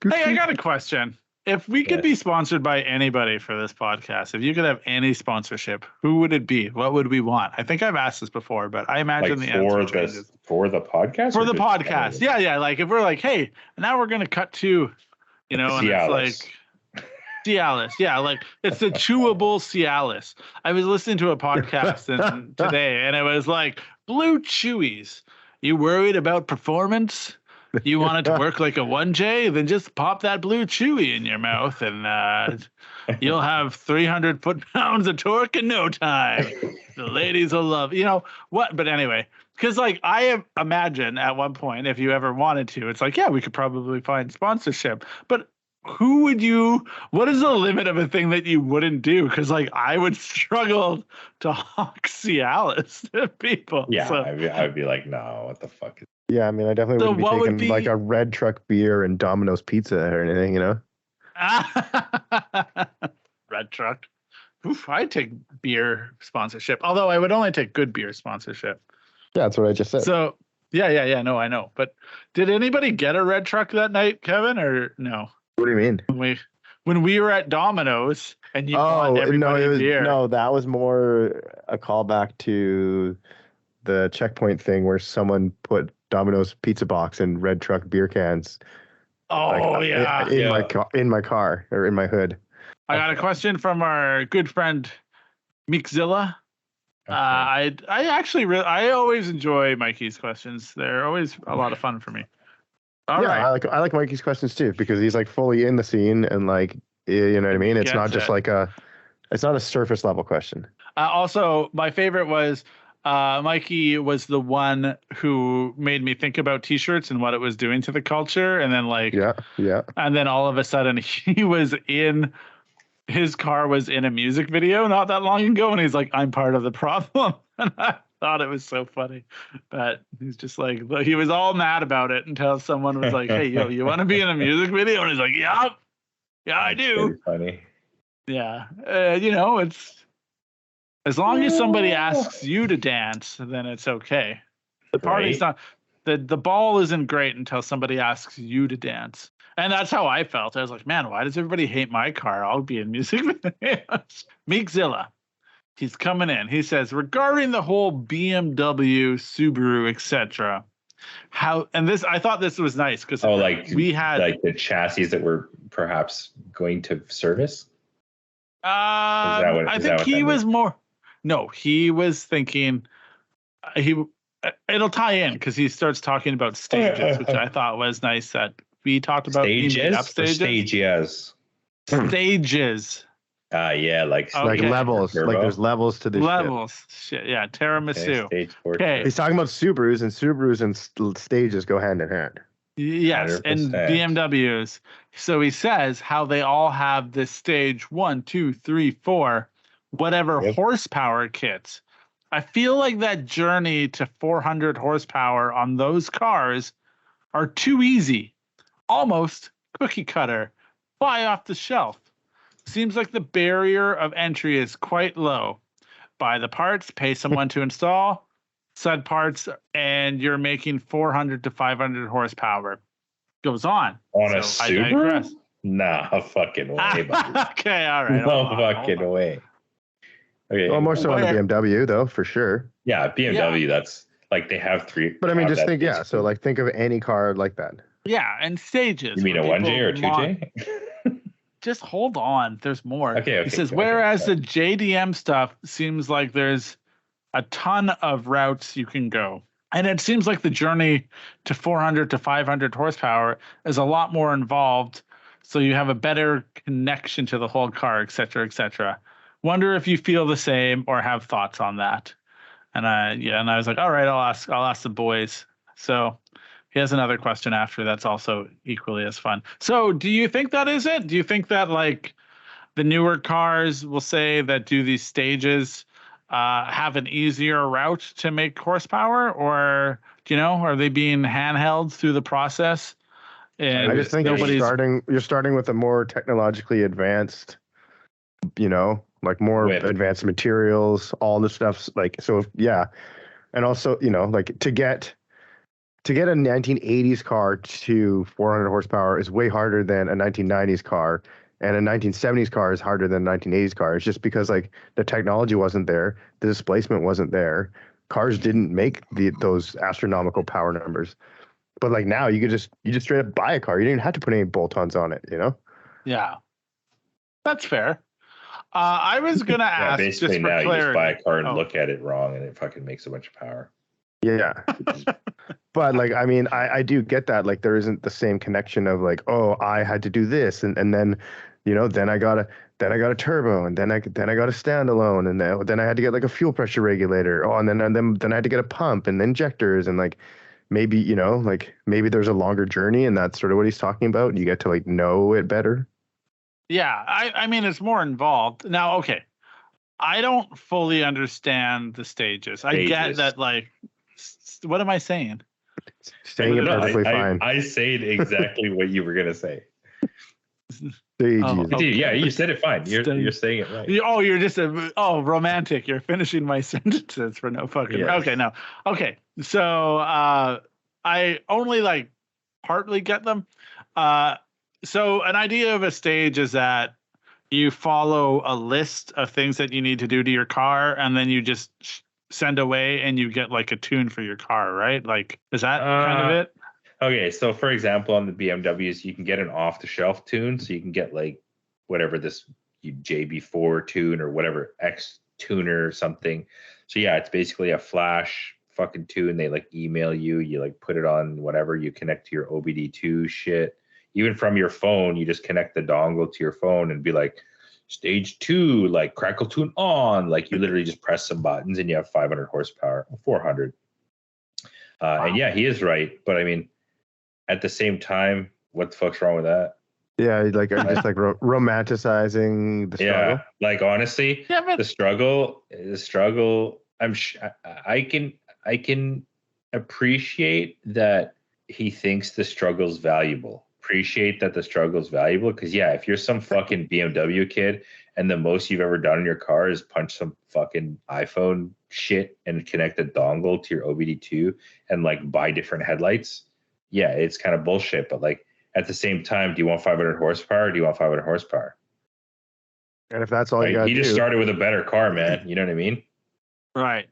Hey, I got a question. If we could be sponsored by anybody for this podcast, if you could have any sponsorship, who would it be? What would we want? I think I've asked this before, but I imagine the answer changes. For the podcast? For the podcast. Yeah. Like if we're like, hey, now we're going to cut to, and Cialis. it's like Cialis. Yeah, like it's the chewable Cialis. I was listening to a podcast today and it was like, Blue Chewies. You worried about performance? You want it to work like a 1J? Then just pop that Blue Chewy in your mouth and you'll have 300 foot-pounds of torque in no time. The ladies will love, what? But anyway, because like I imagine at one point, if you ever wanted to, it's like, yeah, we could probably find sponsorship. But what is the limit of a thing that you wouldn't do? Because like I would struggle to hawk Cialis to people. Yeah, so, I'd be like, no, what the fuck is Yeah, I mean, I definitely wouldn't be taking like a Red Truck beer and Domino's pizza or anything, Red Truck. Oof, I'd take beer sponsorship. Although I would only take good beer sponsorship. Yeah, that's what I just said. So, yeah. No, I know. But did anybody get a Red Truck that night, Kevin, or no? What do you mean? When we were at Domino's and you bought everybody beer. No, that was more a callback to the checkpoint thing where someone put Domino's pizza box and Red Truck beer cans. In my car or in my hood. I got a question from our good friend Meekzilla. Okay. I always enjoy Mikey's questions. They're always a lot of fun for me. All right. I like Mikey's questions too because he's like fully in the scene and like you know what I mean. It's not just it's not a surface level question. Also, my favorite was. Mikey was the one who made me think about T-shirts and what it was doing to the culture. And then and then all of a sudden his car was in a music video not that long ago. And he's like, I'm part of the problem. And I thought it was so funny, but he's just like, he was all mad about it until someone was like, hey, yo, you want to be in a music video? And he's like, yeah, I do. Funny. Yeah. It's, as long as somebody asks you to dance, then it's okay. The party's not the ball isn't great until somebody asks you to dance. And that's how I felt. I was like, man, why does everybody hate my car? I'll be in music videos. Meekzilla. He's coming in. He says, regarding the whole BMW, Subaru, etc. I thought this was nice because we had like the chassis that were perhaps going to service. I think he was more. No, he was thinking it'll tie in because he starts talking about stages, which I thought was nice that we talked about. Stages. Yeah, like levels. Turbo. Like there's levels to this levels. Shit, yeah, tiramisu. Okay. He's talking about Subarus, and Subarus and stages go hand in hand. Yes, 100%. And BMWs. So he says how they all have this stage 1, 2, 3, 4. Whatever horsepower kits. I feel like that journey to 400 horsepower on those cars are too easy. Almost cookie cutter. Buy off the shelf. Seems like the barrier of entry is quite low. Buy the parts, pay someone to install said parts, and you're making 400 to 500 horsepower. Goes on. On a Subaru? Nah, fucking way, buddy. Okay, all right. No fucking way. Okay. Well, more so on the BMW though, for sure. Yeah, BMW. That's like they have 3. But I mean, just think, So like, think of any car like that. Yeah, and stages. You mean a 1J or a 2J? Just hold on. There's more. Okay. He says, whereas the JDM stuff seems like there's a ton of routes you can go, and it seems like the journey to 400 to 500 horsepower is a lot more involved. So you have a better connection to the whole car, et cetera, et cetera. Wonder if you feel the same or have thoughts on that. And I was like, all right, I'll ask the boys. So he has another question after that's also equally as fun. So do you think that is it? Do you think that like the newer cars will say that do these stages have an easier route to make horsepower, or are they being handheld through the process? And I just think you're starting with a more technologically advanced, like more advanced materials, all this stuff. Like, so yeah. And also, like to get a 1980s car to 400 horsepower is way harder than a 1990s car And a 1970s car is harder than a 1980s car. It's just because like the technology wasn't there, the displacement wasn't there. Cars didn't make those astronomical power numbers. But like now, you just straight up buy a car. You didn't have to put any bolt-ons on it, you know? Yeah, that's fair. I was gonna ask. Basically, just for now clarity. you just buy a car and look at it wrong, and it fucking makes a bunch of power. Yeah. But like, I mean, I do get that. Like, there isn't the same connection of like, oh, I had to do this, and then, you know, then I got a turbo, and then I got a standalone, and then I had to get like a fuel pressure regulator. Oh, and then I had to get a pump and injectors, and like maybe, you know, like maybe there's a longer journey, and that's sort of what he's talking about. You get to like know it better. Yeah, I mean, it's more involved now. Okay, I don't fully understand the stages. I get that, like, what am I saying? Saying it perfectly fine. I said exactly what you were gonna say. Okay. Yeah, you said it fine. You're saying it right. You're just romantic. You're finishing my sentences for no fucking. Yes. Okay, no. Okay, so I only like partly get them. So an idea of a stage is that you follow a list of things that you need to do to your car, and then you just send away and you get like a tune for your car, right? Like, is that kind of it? Okay, so for example, on the BMWs, you can get an off-the-shelf tune, so you can get like whatever this JB4 tune or whatever X tuner or something. So yeah, it's basically a flash fucking tune. They like email you, you like put it on whatever, you connect to your OBD2 shit. Even from your phone, you just connect the dongle to your phone and be like, stage 2, like crackle tune on. Like you literally just press some buttons and you have 500 horsepower, 400. Wow. And yeah, he is right. But I mean, at the same time, what the fuck's wrong with that? Yeah, like I'm just like romanticizing the struggle. Yeah, like honestly, the struggle. I can appreciate that he thinks the struggle's valuable. Appreciate that the struggle's valuable because yeah, if you're some fucking BMW kid and the most you've ever done in your car is punch some fucking iPhone shit and connect a dongle to your OBD2 and like buy different headlights, yeah, it's kind of bullshit. But like at the same time, do you want 500 horsepower? Or do you want 500 horsepower? And if that's all you got, he just started with a better car, man. You know what I mean? Right.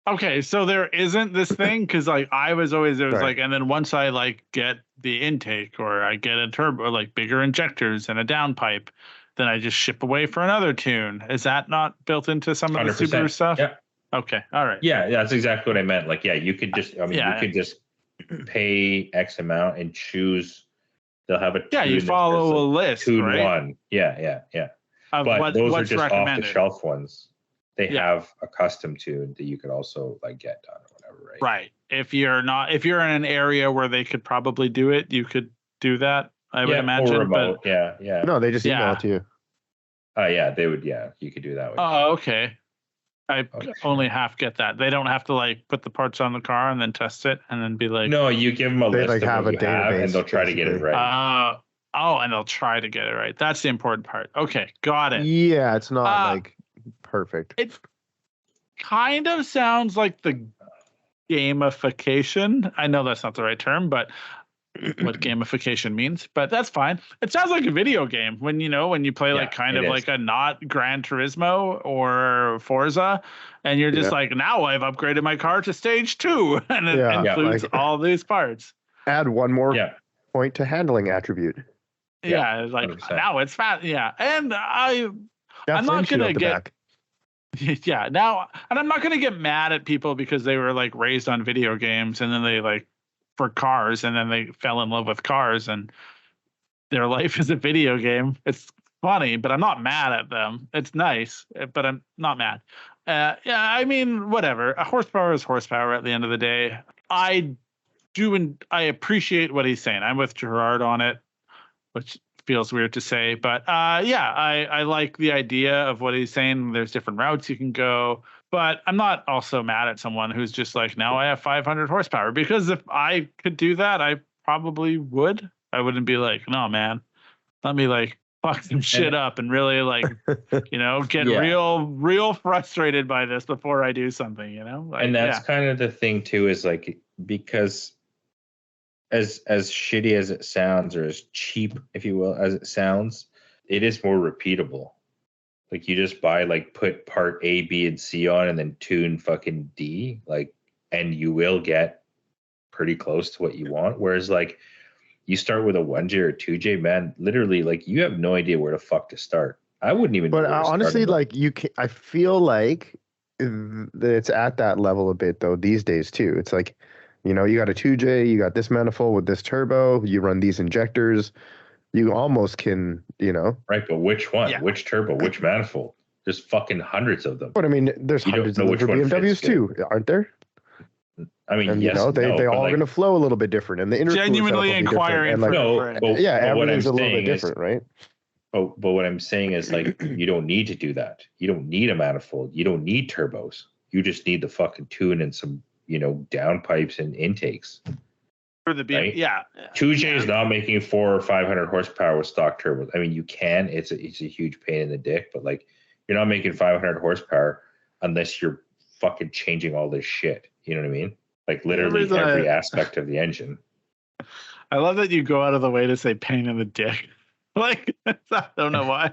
Okay, so there isn't this thing because like I was always like, and then once I like get the intake or I get a turbo, like bigger injectors and a downpipe, then I just ship away for another tune. Is that not built into some of the Subaru stuff? Yeah. Okay. All right. Yeah, that's exactly what I meant. Like, yeah, you could just, I mean, you could just pay X amount and choose. They'll have a tune. Yeah, you follow a list, tune right? one. Yeah. But those are just off the shelf ones. They have a custom tune that you could also like get done or whatever, right? Right. If you're in an area where they could probably do it, you could do that. I would imagine. Or remote. But, yeah. No, they just email it to you. Yeah, they would. Yeah, you could do that. Oh, okay. I only half get that. They don't have to like put the parts on the car and then test it and then be like. No, you give them a list like of what you have, and they'll try to get it right. And they'll try to get it right. That's the important part. Okay, got it. Yeah, it's not like perfect. It kind of sounds like the gamification. I know that's not the right term, but what gamification means, but that's fine. It sounds like a video game when you play like kind of like a not Gran Turismo or Forza, and you're just like, now I've upgraded my car to stage 2, and it includes all these parts. Add one more point to handling attribute. Yeah, like 100%. Now it's fast. Yeah, and I'm not gonna get. Yeah, now, and I'm not gonna get mad at people because they were like raised on video games and then they like for cars and then they fell in love with cars and their life is a video game. It's funny, but I'm not mad at them. It's nice, but I'm not mad. Yeah, I mean, whatever. A horsepower is horsepower at the end of the day. I appreciate what he's saying. I'm with Gerard on it, which feels weird to say, but I like the idea of what he's saying. There's different routes you can go, but I'm not also mad at someone who's just like, now I have 500 horsepower, because if I could do that, I probably would. I wouldn't be like, no, man, let me like fuck some shit up and really like, get real frustrated by this before I do something, Like, and that's kind of the thing too, is like, because as shitty as it sounds, or as cheap, if you will, as it sounds, it is more repeatable. Like you just buy, like put part A, B, and C on and then tune fucking D, like, and you will get pretty close to what you want. Whereas like you start with a 1J or 2J, man, literally like you have no idea where the fuck to start. I wouldn't even. But honestly, like you can, I feel like it's at that level a bit though these days too. It's like, you know, you got a 2J, you got this manifold with this turbo, you run these injectors. You almost can, you know. Right, but which one? Yeah. Which turbo? Which manifold? There's fucking hundreds of them. But I mean, there's hundreds of them for BMWs too, aren't there? I mean, and, yes, you know, they all going to flow a little bit different, and the intercooler genuinely inquiring for everything's a little bit different, right? But what I'm saying is like you don't need to do that. You don't need a manifold. You don't need turbos. You just need the fucking tune and some, you know, downpipes and intakes. For the right? 2J is not making 400 or 500 horsepower with stock turbos. I mean, you can. It's a huge pain in the dick, but like you're not making 500 horsepower unless you're fucking changing all this shit. You know what I mean? Like literally every aspect of the engine. I love that you go out of the way to say pain in the dick. Like I don't know why.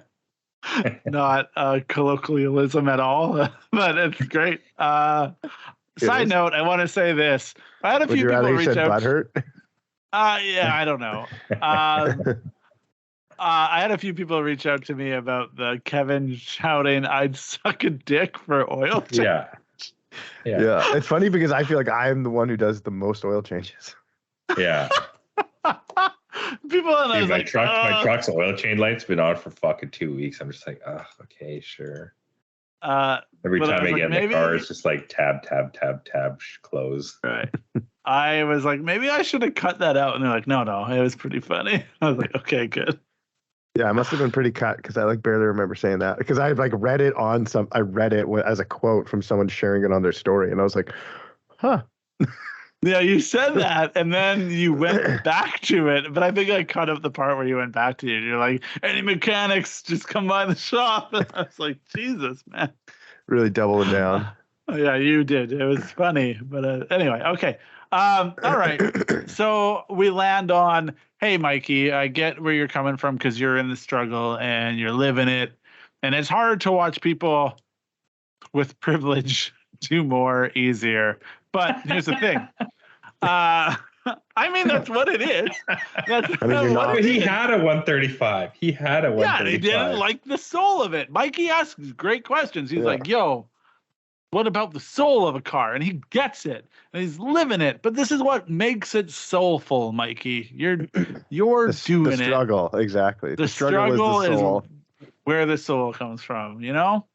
Not colloquialism at all, but it's great. Side note, I want to say this. I had a few people reach out. Yeah, I don't know. I had a few people reach out to me about the Kevin shouting, "I'd suck a dick for oil change." Yeah. It's funny because I feel like I'm the one who does the most oil changes. Yeah. People and my truck's oil change light's been on for fucking 2 weeks. I'm just like, oh, okay, sure. Every time I get in the car, it's just like tab, close. Right. I was like, maybe I should have cut that out. And they're like, no, it was pretty funny. I was like, okay, good. Yeah, I must have been pretty cut because I like barely remember saying that because I like read it as a quote from someone sharing it on their story. And I was like, huh. Yeah, you said that, and then you went back to it. But I think I cut up the part where you went back to it. You're like, any mechanics, just come by the shop. And I was like, Jesus, man. Really doubling down. Yeah, you did. It was funny. But anyway, okay. All right. So we land on, hey, Mikey, I get where you're coming from because you're in the struggle and you're living it. And it's hard to watch people with privilege do more easier. But here's the thing. I mean, that's what it is. He had a 135. He had a 135. Yeah, he didn't like the soul of it. Mikey asks great questions. He's like, yo, what about the soul of a car? And he gets it. And he's living it. But this is what makes it soulful, Mikey. You're doing the struggle, exactly. The struggle is where the soul comes from, you know?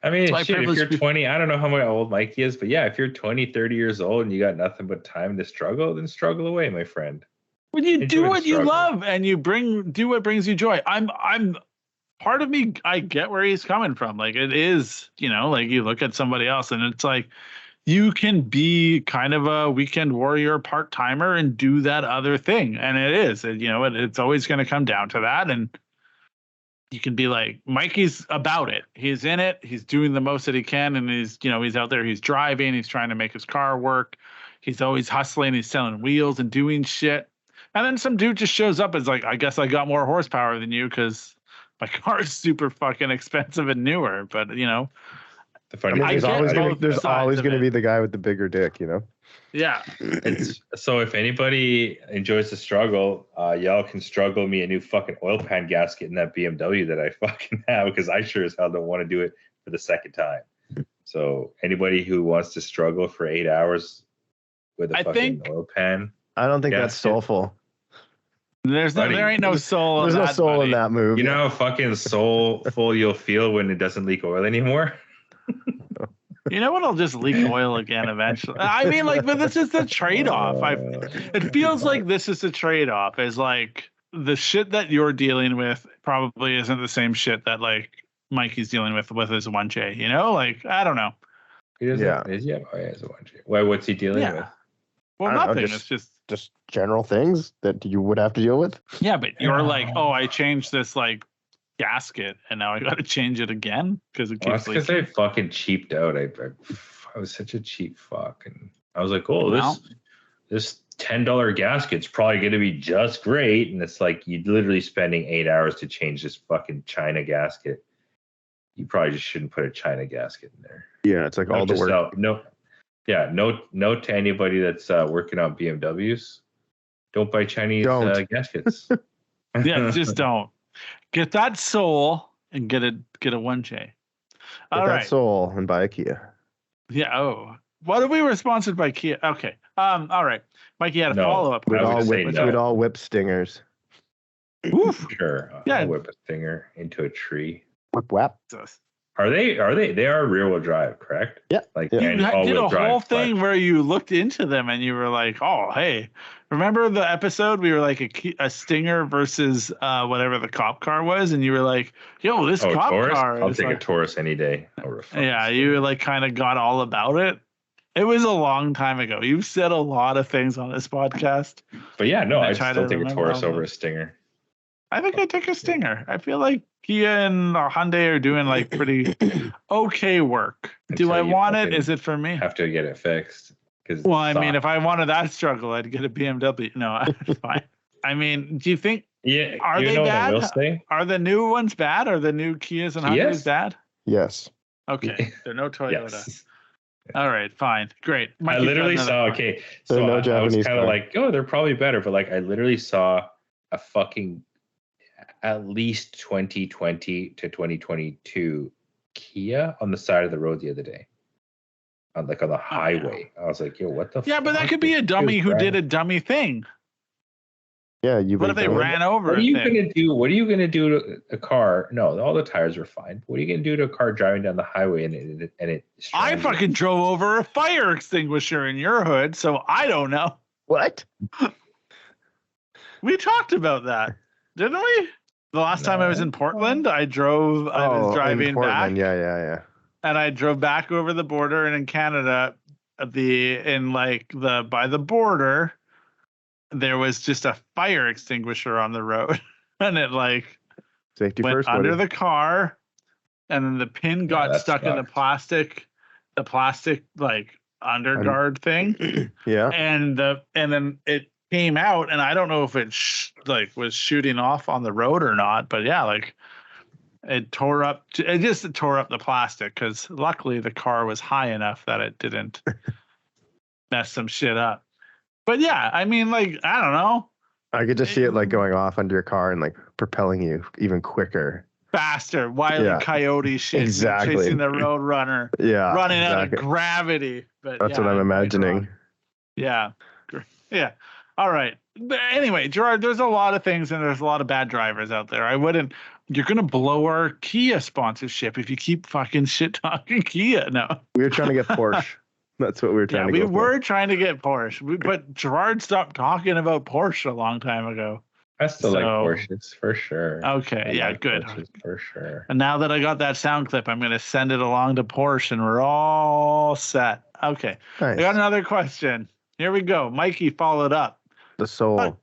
I mean, shit, if you're 20, I don't know how old Mikey is, but yeah, if you're 20, 30 years old and you got nothing but time to struggle, then struggle away, my friend. When you do what you love and you do what brings you joy. I'm part of me, I get where he's coming from. Like it is, you know, like you look at somebody else and it's like you can be kind of a weekend warrior part-timer and do that other thing. And it is, you know, it's always going to come down to that. And you can be like, Mikey's about it. He's in it. He's doing the most that he can. And he's out there. He's driving. He's trying to make his car work. He's always hustling. He's selling wheels and doing shit. And then some dude just shows up and is like, I guess I got more horsepower than you because my car is super fucking expensive and newer. But, you know. There's always going to be the guy with the bigger dick, you know? Yeah. So if anybody enjoys the struggle, y'all can struggle me a new fucking oil pan gasket in that BMW that I fucking have because I sure as hell don't want to do it for the second time. So anybody who wants to struggle for 8 hours with a fucking oil pan. I don't think that's soulful. There ain't no soul. There's no soul in that move. You know how fucking soulful you'll feel when it doesn't leak oil anymore? You know what? I'll just leak oil again eventually. I mean, like, but this is the trade-off. It feels like this is the trade-off. Is like the shit that you're dealing with probably isn't the same shit that like Mikey's dealing with his 1J. You know, like I don't know. He has a 1J. Why? What's he dealing with? Well, nothing. It's just general things that you would have to deal with. Yeah, but you're like, oh, I changed this like gasket and now I got to change it again because it keeps leaking. Because I fucking cheaped out. I was such a cheap fuck, and I was like, oh, this $10 gasket's probably going to be just great. And it's like you're literally spending 8 hours to change this fucking China gasket. You probably just shouldn't put a China gasket in there. Yeah, it's like all the work. Note to anybody that's working on BMWs. Don't buy Chinese gaskets. Yeah, just don't. Get that Soul and get a 1J. Get that Soul and buy a Kia. Yeah. Oh, what if we were sponsored by Kia? Okay. All right. Mikey had a follow-up. We'd all whip Stingers. Oof. Sure. I'll whip a Stinger into a tree. Whip. Are they? They are rear-wheel drive, correct? Yeah. You did a whole thing where you looked into them and you were like, "Oh, hey, remember the episode we were like a Stinger versus whatever the cop car was?" And you were like, "Yo, this cop Taurus? car." I'll take a Taurus any day. Yeah, you like kind of got all about it. It was a long time ago. You've said a lot of things on this podcast. But yeah, no, I still take a Taurus over a Stinger. I think I take a Stinger. I feel like Kia and Hyundai are doing like pretty okay work. Do I want it? Is it for me? Have to get it fixed. Well, I mean, if I wanted that struggle, I'd get a BMW. No, it's fine. I mean, do you think? Yeah. Are they bad? Are the new ones bad? Are the new Kias and Hyundais bad? Yes. Okay. They're no Toyota. Yes. All right, fine, great. I literally saw. Okay, so I was kind of like, oh, they're probably better, but like, I literally saw a fucking at least 2020 to 2022 Kia on the side of the road the other day, on the highway. I was like, yo, what the? Yeah, but that could be a dummy who did a dummy thing. Yeah, what if they ran over? What are you gonna do? What are you gonna do to a car? No, all the tires were fine. What are you gonna do to a car driving down the highway and it? I fucking drove over a fire extinguisher in your hood, so I don't know. What? We talked about that, didn't we? The last time I was in Portland, I was driving back. Yeah. And I drove back over the border, and in Canada, by the border, there was just a fire extinguisher on the road, and it safety went first under the car, and then the pin got stuck in the plastic like underguard thing. Yeah. And then it came out, and I don't know if it was shooting off on the road or not, but yeah, it tore up the plastic, because luckily the car was high enough that it didn't mess some shit up. But yeah, I mean, I don't know. I could just see it going off under your car and propelling you even quicker. Faster, Wile E. Coyote shit. Exactly. Chasing the road runner. Yeah. Running out of gravity. But that's what I'm imagining. Yeah. Yeah. All right. But anyway, Gerard, there's a lot of things, and there's a lot of bad drivers out there. You're going to blow our Kia sponsorship if you keep fucking shit talking Kia. No. We were trying to get Porsche. That's what we were trying to get. Yeah, we were trying to get Porsche. But Gerard stopped talking about Porsche a long time ago. I still like Porsches, for sure. Okay, good. Porsches for sure. And now that I got that sound clip, I'm going to send it along to Porsche, and we're all set. Okay. Nice. I got another question. Here we go. Mikey followed up. The Soul.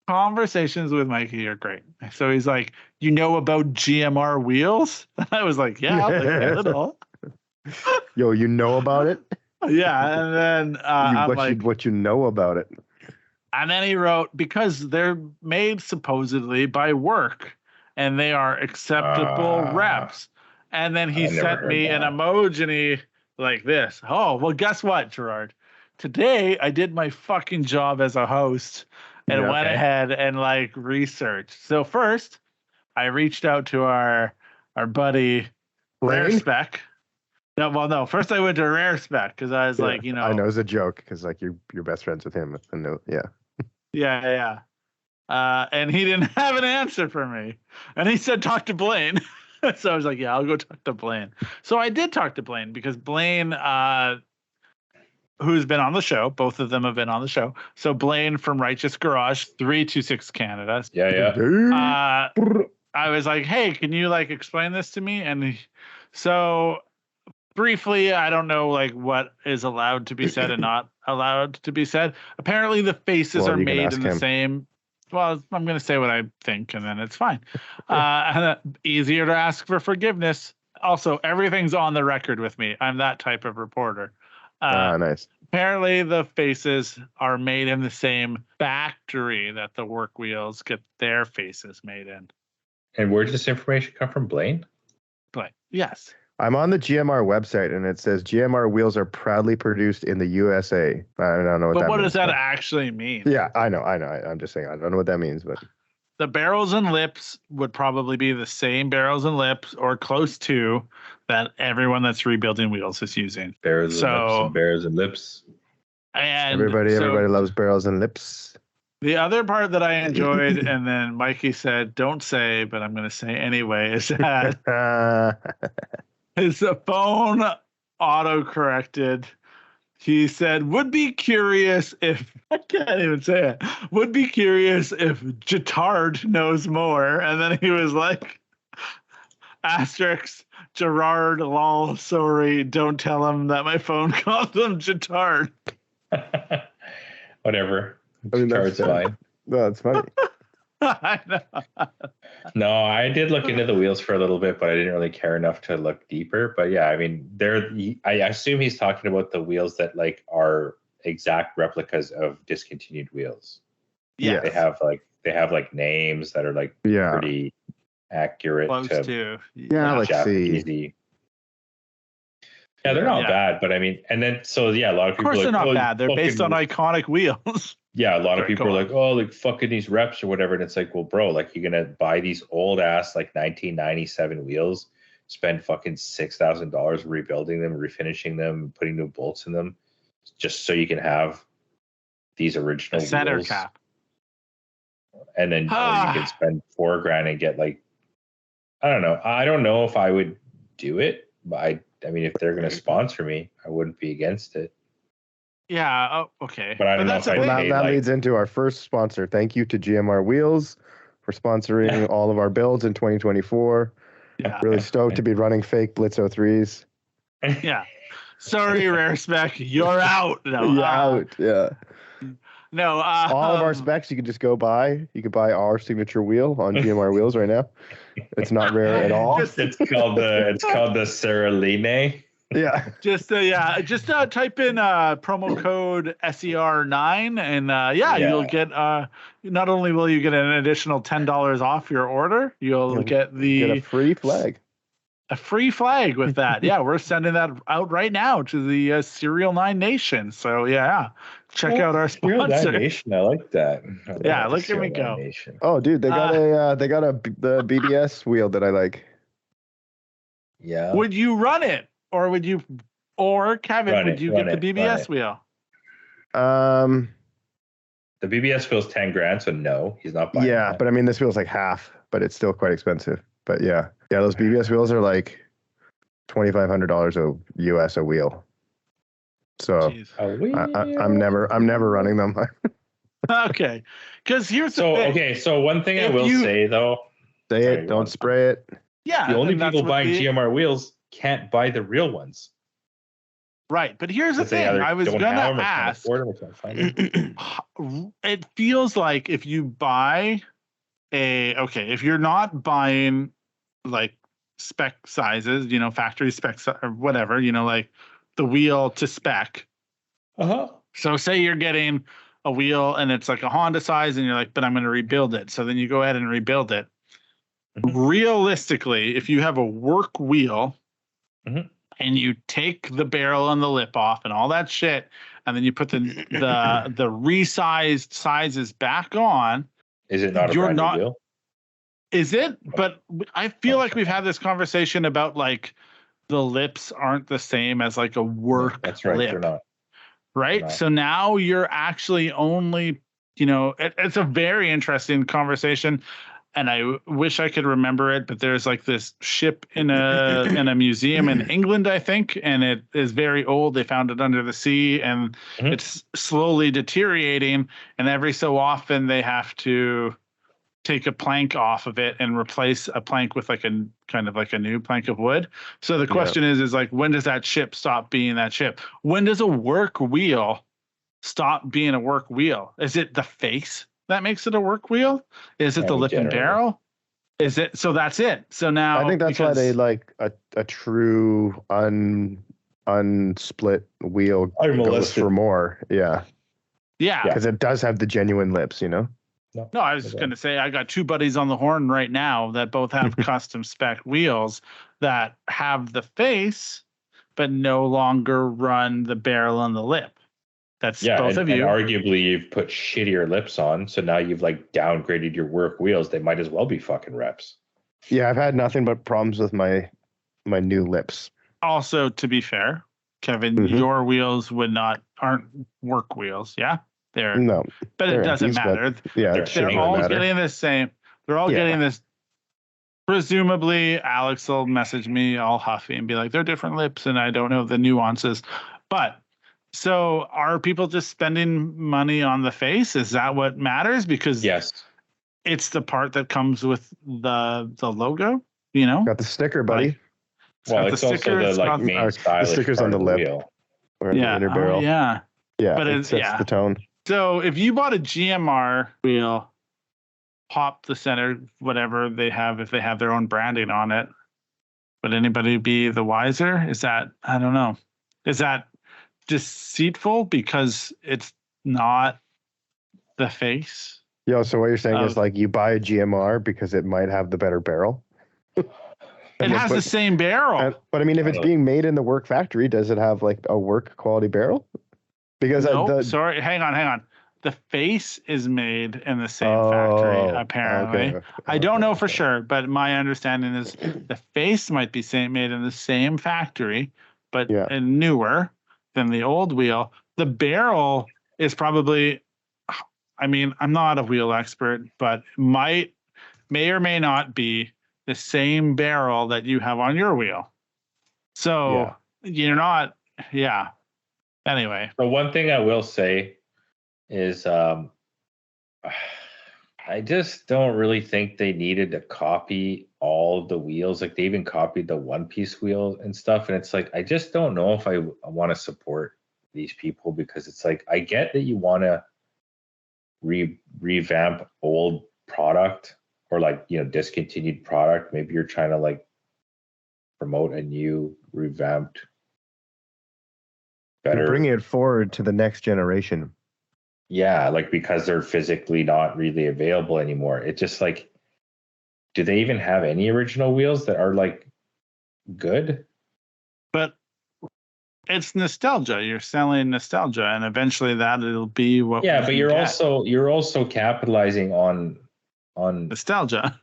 Conversations with Mikey are great. So he's like, you know about GMR wheels? I was like, yeah, a little. Yo, you know about it? Yeah, and then what you know about it? And then he wrote, because they're made supposedly by work, and they are acceptable reps. And then he sent me an emoji like this. Oh, well, guess what, Gerard? Today I did my fucking job as a host and went ahead and researched. So first, I reached out to our buddy Rare Spec. No. First, I went to Rare Spec because I was like, I know it's a joke because you're best friends with him. Yeah. And he didn't have an answer for me, and he said talk to Blaine. So I was like, yeah, I'll go talk to Blaine. So I did talk to Blaine because Blaine, who's been on the show, both of them have been on the show. So Blaine from Righteous Garage 326 Canada. Yeah. I was like, hey, can you explain this to me? And so. Briefly, I don't know what is allowed to be said and not allowed to be said. Apparently, the faces are made in the same. Well, I'm going to say what I think, and then it's fine. Easier to ask for forgiveness. Also, everything's on the record with me. I'm that type of reporter. Nice. Apparently, the faces are made in the same factory that the work wheels get their faces made in. And where does this information come from, Blaine? But yes. I'm on the GMR website, and it says GMR wheels are proudly produced in the USA. I don't know what that means. But what does that actually mean? Yeah, I know. I'm just saying, I don't know what that means, but the barrels and lips would probably be the same barrels and lips or close to that everyone that's rebuilding wheels is using. Barrels and lips. And everybody loves barrels and lips. The other part that I enjoyed, and then Mikey said, don't say, but I'm going to say anyway, is that is the phone auto-corrected. He said, would be curious if, I can't even say it, would be curious if Jitard knows more. And then he was like, asterisk, Gerard, lol, sorry, don't tell him that my phone called him Jitard. Whatever. I mean, Jitard's fine. No, it's funny. I know. No, I did look into the wheels for a little bit, but I didn't really care enough to look deeper. But yeah, I mean, I assume he's talking about the wheels that like are exact replicas of discontinued wheels. Yeah, they have like names that are like pretty accurate. Close to like Japanesey. Yeah, they're not bad, but I mean, and then so yeah, a lot of people. Of course, are like, they're not bad. They're based on iconic wheels. Yeah, a lot of people are like, oh, like fucking these reps or whatever. And it's like, well, bro, like you're going to buy these old ass like 1997 wheels, spend fucking $6,000 rebuilding them, refinishing them, putting new bolts in them just so you can have these original center wheels. Cap. And then you can spend $4,000 and get like, I don't know. I don't know if I would do it, but I mean, if they're going to sponsor me, I wouldn't be against it. Yeah. Oh, okay. But I don't know if that leads into our first sponsor. Thank you to GMR Wheels for sponsoring all of our builds in 2024. Yeah. Really stoked to be running fake Blitz 03s. Yeah. Sorry, Rare Spec, you're out. No, you're out. Yeah. No. All of our specs you can just go buy. You could buy our signature wheel on GMR Wheels right now. It's not rare at all. It's called the SERIALNINE. Yeah. Just type in promo code SER9 and you'll get not only will you get an additional $10 off your order, you'll get a free flag. A free flag with that. Yeah, we're sending that out right now to the SerialNine Nation. So check out our sponsor. Nation, I like that. Look at me go. Nation. Oh, dude, they got the BBS wheel that I like. Yeah. Would you run it? Or Kevin, would you get the BBS wheel? The BBS wheel's $10,000, so no, he's not buying that. But I mean, this wheel's like half, but it's still quite expensive. But yeah, those BBS wheels are like $2,500 US a wheel. So I'm never running them. Okay, because here's the thing. Okay, so one thing I will say though, don't spray it. Yeah, the only people buying GMR wheels can't buy the real ones. Right, but here's the thing. I was gonna ask. It feels like if you buy if you're not buying like spec sizes, factory specs or whatever, like the wheel to spec. So say you're getting a wheel and it's like a Honda size and you're like, but I'm going to rebuild it. So then you go ahead and rebuild it. Realistically, if you have a work wheel and you take the barrel and the lip off and all that shit, and then you put the resized sizes back on, is it not a brand new wheel? Is it? But I feel like we've had this conversation about like the lips aren't the same as like a work That's right, lip. They're not. Right? Not. So now you're actually only, it's a very interesting conversation. And I wish I could remember it, but there's like this ship in a museum in England, I think, and it is very old. They found it under the sea, and it's slowly deteriorating. And every so often, they have to take a plank off of it and replace a plank with like a kind of like a new plank of wood. So the question is like, when does that ship stop being that ship? When does a work wheel stop being a work wheel? Is it the face that makes it a work wheel? Is it the lip and barrel? Is it? So that's it. So now I think that's why they like a true unsplit wheel goes for more. Yeah. Yeah. Because it does have the genuine lips, you know? No, I was just going to say, I got two buddies on the horn right now that both have custom spec wheels that have the face, but no longer run the barrel and the lip. That's both of you. And arguably you've put shittier lips on, so now you've like downgraded your work wheels. They might as well be fucking reps. Yeah, I've had nothing but problems with my new lips. Also, to be fair, Kevin, your wheels aren't work wheels, yeah? No, but it doesn't matter. They're all getting the same. They're all getting this. Presumably, Alex will message me all huffy and be like, "They're different lips," and I don't know the nuances. But so, are people just spending money on the face? Is that what matters? Because yes, it's the part that comes with the logo. You know, got the sticker, buddy. It's also the like main style. The stickers on the lip. Or the inner barrel. Yeah. But it sets the tone. So if you bought a GMR wheel, pop the center, whatever they have, if they have their own branding on it, would anybody be the wiser? Is that, I don't know. Is that deceitful because it's not the face? So what you're saying is like you buy a GMR because it might have the better barrel? It has the same barrel. But I mean, if it's being made in the work factory, does it have like a work quality barrel? Because sorry, hang on. The face is made in the same factory, apparently. Okay. I don't know for sure, but my understanding is the face might be made in the same factory, but newer than the old wheel. The barrel is probably, I mean, I'm not a wheel expert, but may or may not be the same barrel that you have on your wheel. So you're not, Anyway. The one thing I will say is I just don't really think they needed to copy all the wheels. Like they even copied the one-piece wheel and stuff. And it's like, I just don't know if I want to support these people, because it's like, I get that you want to revamp old product or like, discontinued product. Maybe you're trying to like promote a new revamped, better, bring it forward to the next generation. Yeah, like because they're physically not really available anymore. It's just like, do they even have any original wheels that are like good? But it's nostalgia. You're selling nostalgia, and eventually that'll be what. Yeah, but you're also capitalizing on nostalgia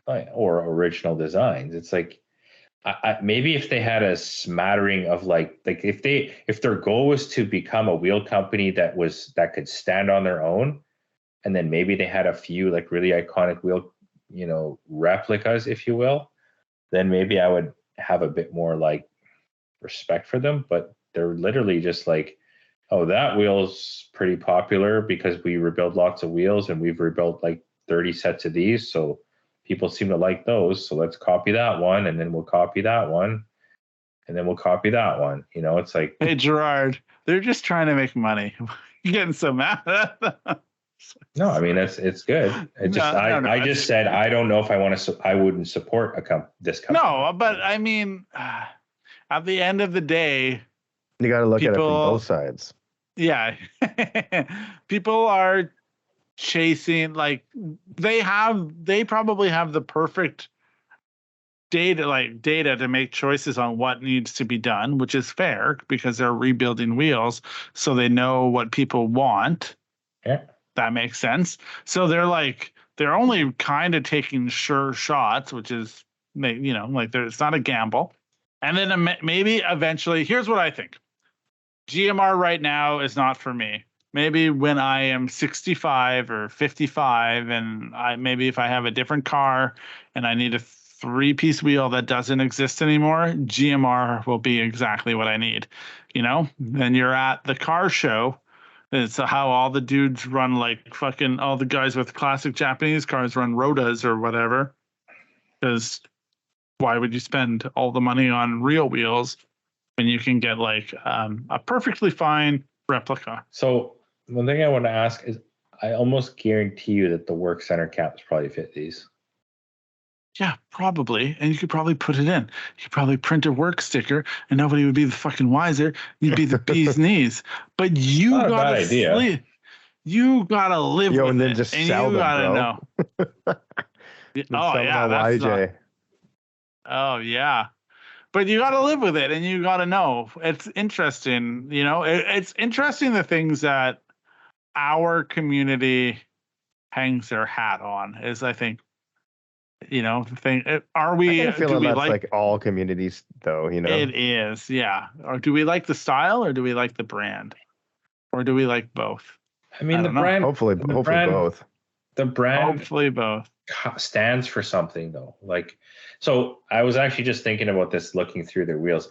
or original designs. It's like, maybe if they had a smattering of like if their goal was to become a wheel company that could stand on their own, and then maybe they had a few like really iconic wheel, replicas, if you will, then maybe I would have a bit more like respect for them. But they're literally just like, oh, that wheel's pretty popular because we rebuild lots of wheels and we've rebuilt like 30 sets of these, so people seem to like those, so let's copy that one, and then we'll copy that one, and then we'll copy that one. It's like, hey, Gerard, they're just trying to make money. You're getting so mad. No, I mean it's good. I just said I don't know if I wouldn't support this company. No, but I mean, at the end of the day, you got to look at it from both sides. Yeah, people are chasing, like they probably have the perfect data to make choices on what needs to be done, which is fair because they're rebuilding wheels, so they know what people want. Yeah, that makes sense. So they're only kind of taking sure shots, which is, it's not a gamble. And then maybe eventually, here's what I think. GMR right now is not for me. Maybe when I am 65 or 55, and maybe if I have a different car and I need a 3-piece wheel that doesn't exist anymore, GMR will be exactly what I need. Then you're at the car show. It's how all the dudes run, like fucking all the guys with classic Japanese cars run Rotas or whatever. Because why would you spend all the money on real wheels when you can get like a perfectly fine replica? So one thing I want to ask is, I almost guarantee you that the work center caps probably fit these. Yeah, probably. And you could probably put it in. You could probably print a work sticker and nobody would be the fucking wiser. You'd be the bee's knees. But you Not a gotta bad idea. sleep. You gotta live with and then it. just and sell you them, gotta bro. know. Oh yeah, that's not. Oh yeah. But you got to live with it, and you got to know. It's interesting, it's interesting the things that our community hangs their hat on is, I think, the thing. Are we? I feel that's like all communities, though. It is, yeah. Or do we like the style, or do we like the brand, or do we like both? I mean, the brand. Hopefully both. The brand. Hopefully both stands for something, though. Like. So I was actually just thinking about this, looking through their wheels.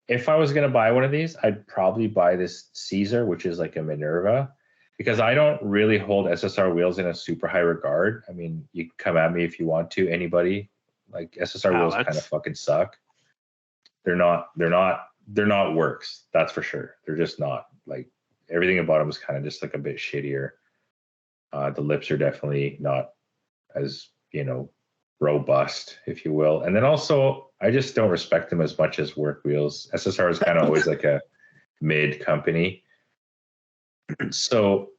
If I was going to buy one of these, I'd probably buy this Caesar, which is like a Minerva, because I don't really hold SSR wheels in a super high regard. I mean, you can come at me if you want to, anybody. Like SSR wheels kind of fucking suck. They're not works. That's for sure. They're just not. Like everything about them is kind of just like a bit shittier. The lips are definitely not as, robust, if you will. And then also, I just don't respect them as much as work wheels. SSR is kind of always like a mid company. So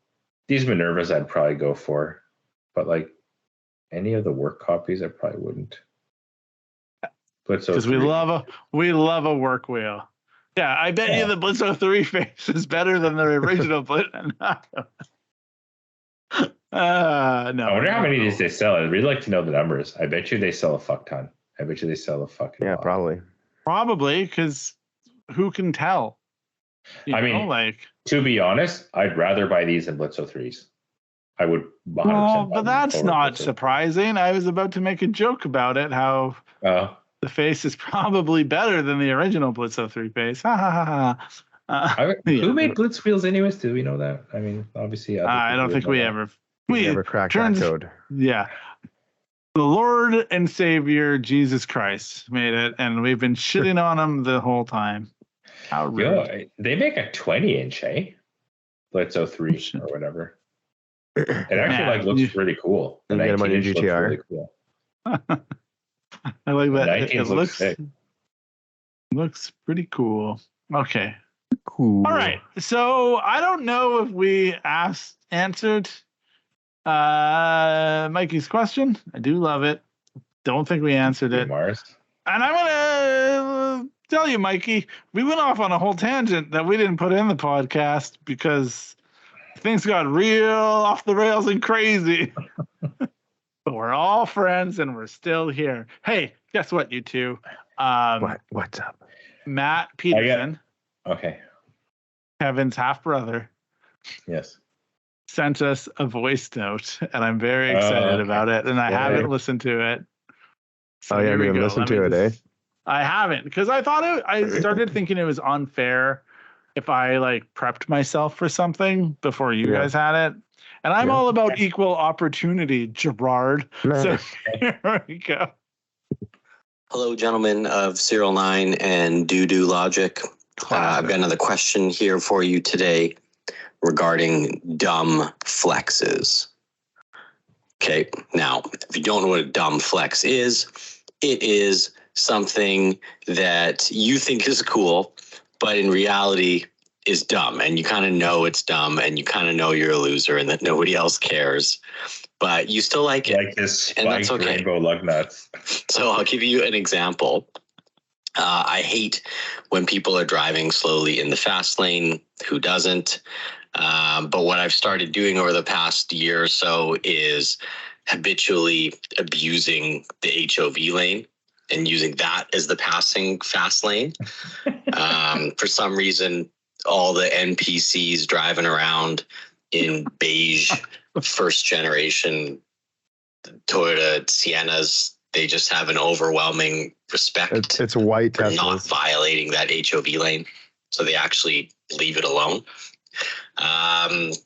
these Minervas I'd probably go for, but like any of the work copies, I probably wouldn't. Because we love a work wheel. Yeah, I bet you the Blitz 03 face is better than the original Blitz. No. I wonder how many of these they sell. I'd really like to know the numbers. I bet you they sell a fuck ton. I bet you they sell a fucking lot. Probably, because who can tell? To be honest, I'd rather buy these than Blitz 03s. I would 100%. Well, but that's not surprising. I was about to make a joke about it, how the face is probably better than the original Blitz 03 face. Ha ha ha ha. Who made Blitz wheels anyways? Do we know that? I mean, obviously, I don't think we ever cracked that code. Yeah. The Lord and Savior Jesus Christ made it, and we've been shitting on him the whole time. How rude. They make a 20-inch, Blitz 03 or whatever. It actually looks pretty cool. The 19-inch looks really cool. I like that. It looks pretty cool. Okay. Cool. All right. So I don't know if we answered Mikey's question. I do love it. Don't think we answered it. Mars. And I'm gonna tell you, Mikey, we went off on a whole tangent that we didn't put in the podcast because things got real off the rails and crazy. But we're all friends and we're still here. Hey, guess what, you two? What's up? Matt Peterson. Okay. Kevin's half brother. Yes. Sent us a voice note, and I'm very excited about it. And I haven't listened to it. So you haven't listened to it, eh? I haven't, because I thought I started thinking it was unfair if I prepped myself for something before you guys had it. And I'm all about equal opportunity, Gerard. So here we go. Hello, gentlemen of SerialNine and Doo Logic. I've got another question here for you today regarding dumb flexes. Okay, now, if you don't know what a dumb flex is, it is something that you think is cool, but in reality is dumb. And you kind of know it's dumb, and you kind of know you're a loser and that nobody else cares. But you still like it. Like this spiked rainbow lug nuts. So I'll give you an example. I hate when people are driving slowly in the fast lane. Who doesn't? But what I've started doing over the past year or so is habitually abusing the HOV lane and using that as the passing fast lane. For some reason, all the NPCs driving around in beige first generation Toyota Siennas, they just have an overwhelming respect. It's white for not violating that HOV lane, so they actually leave it alone.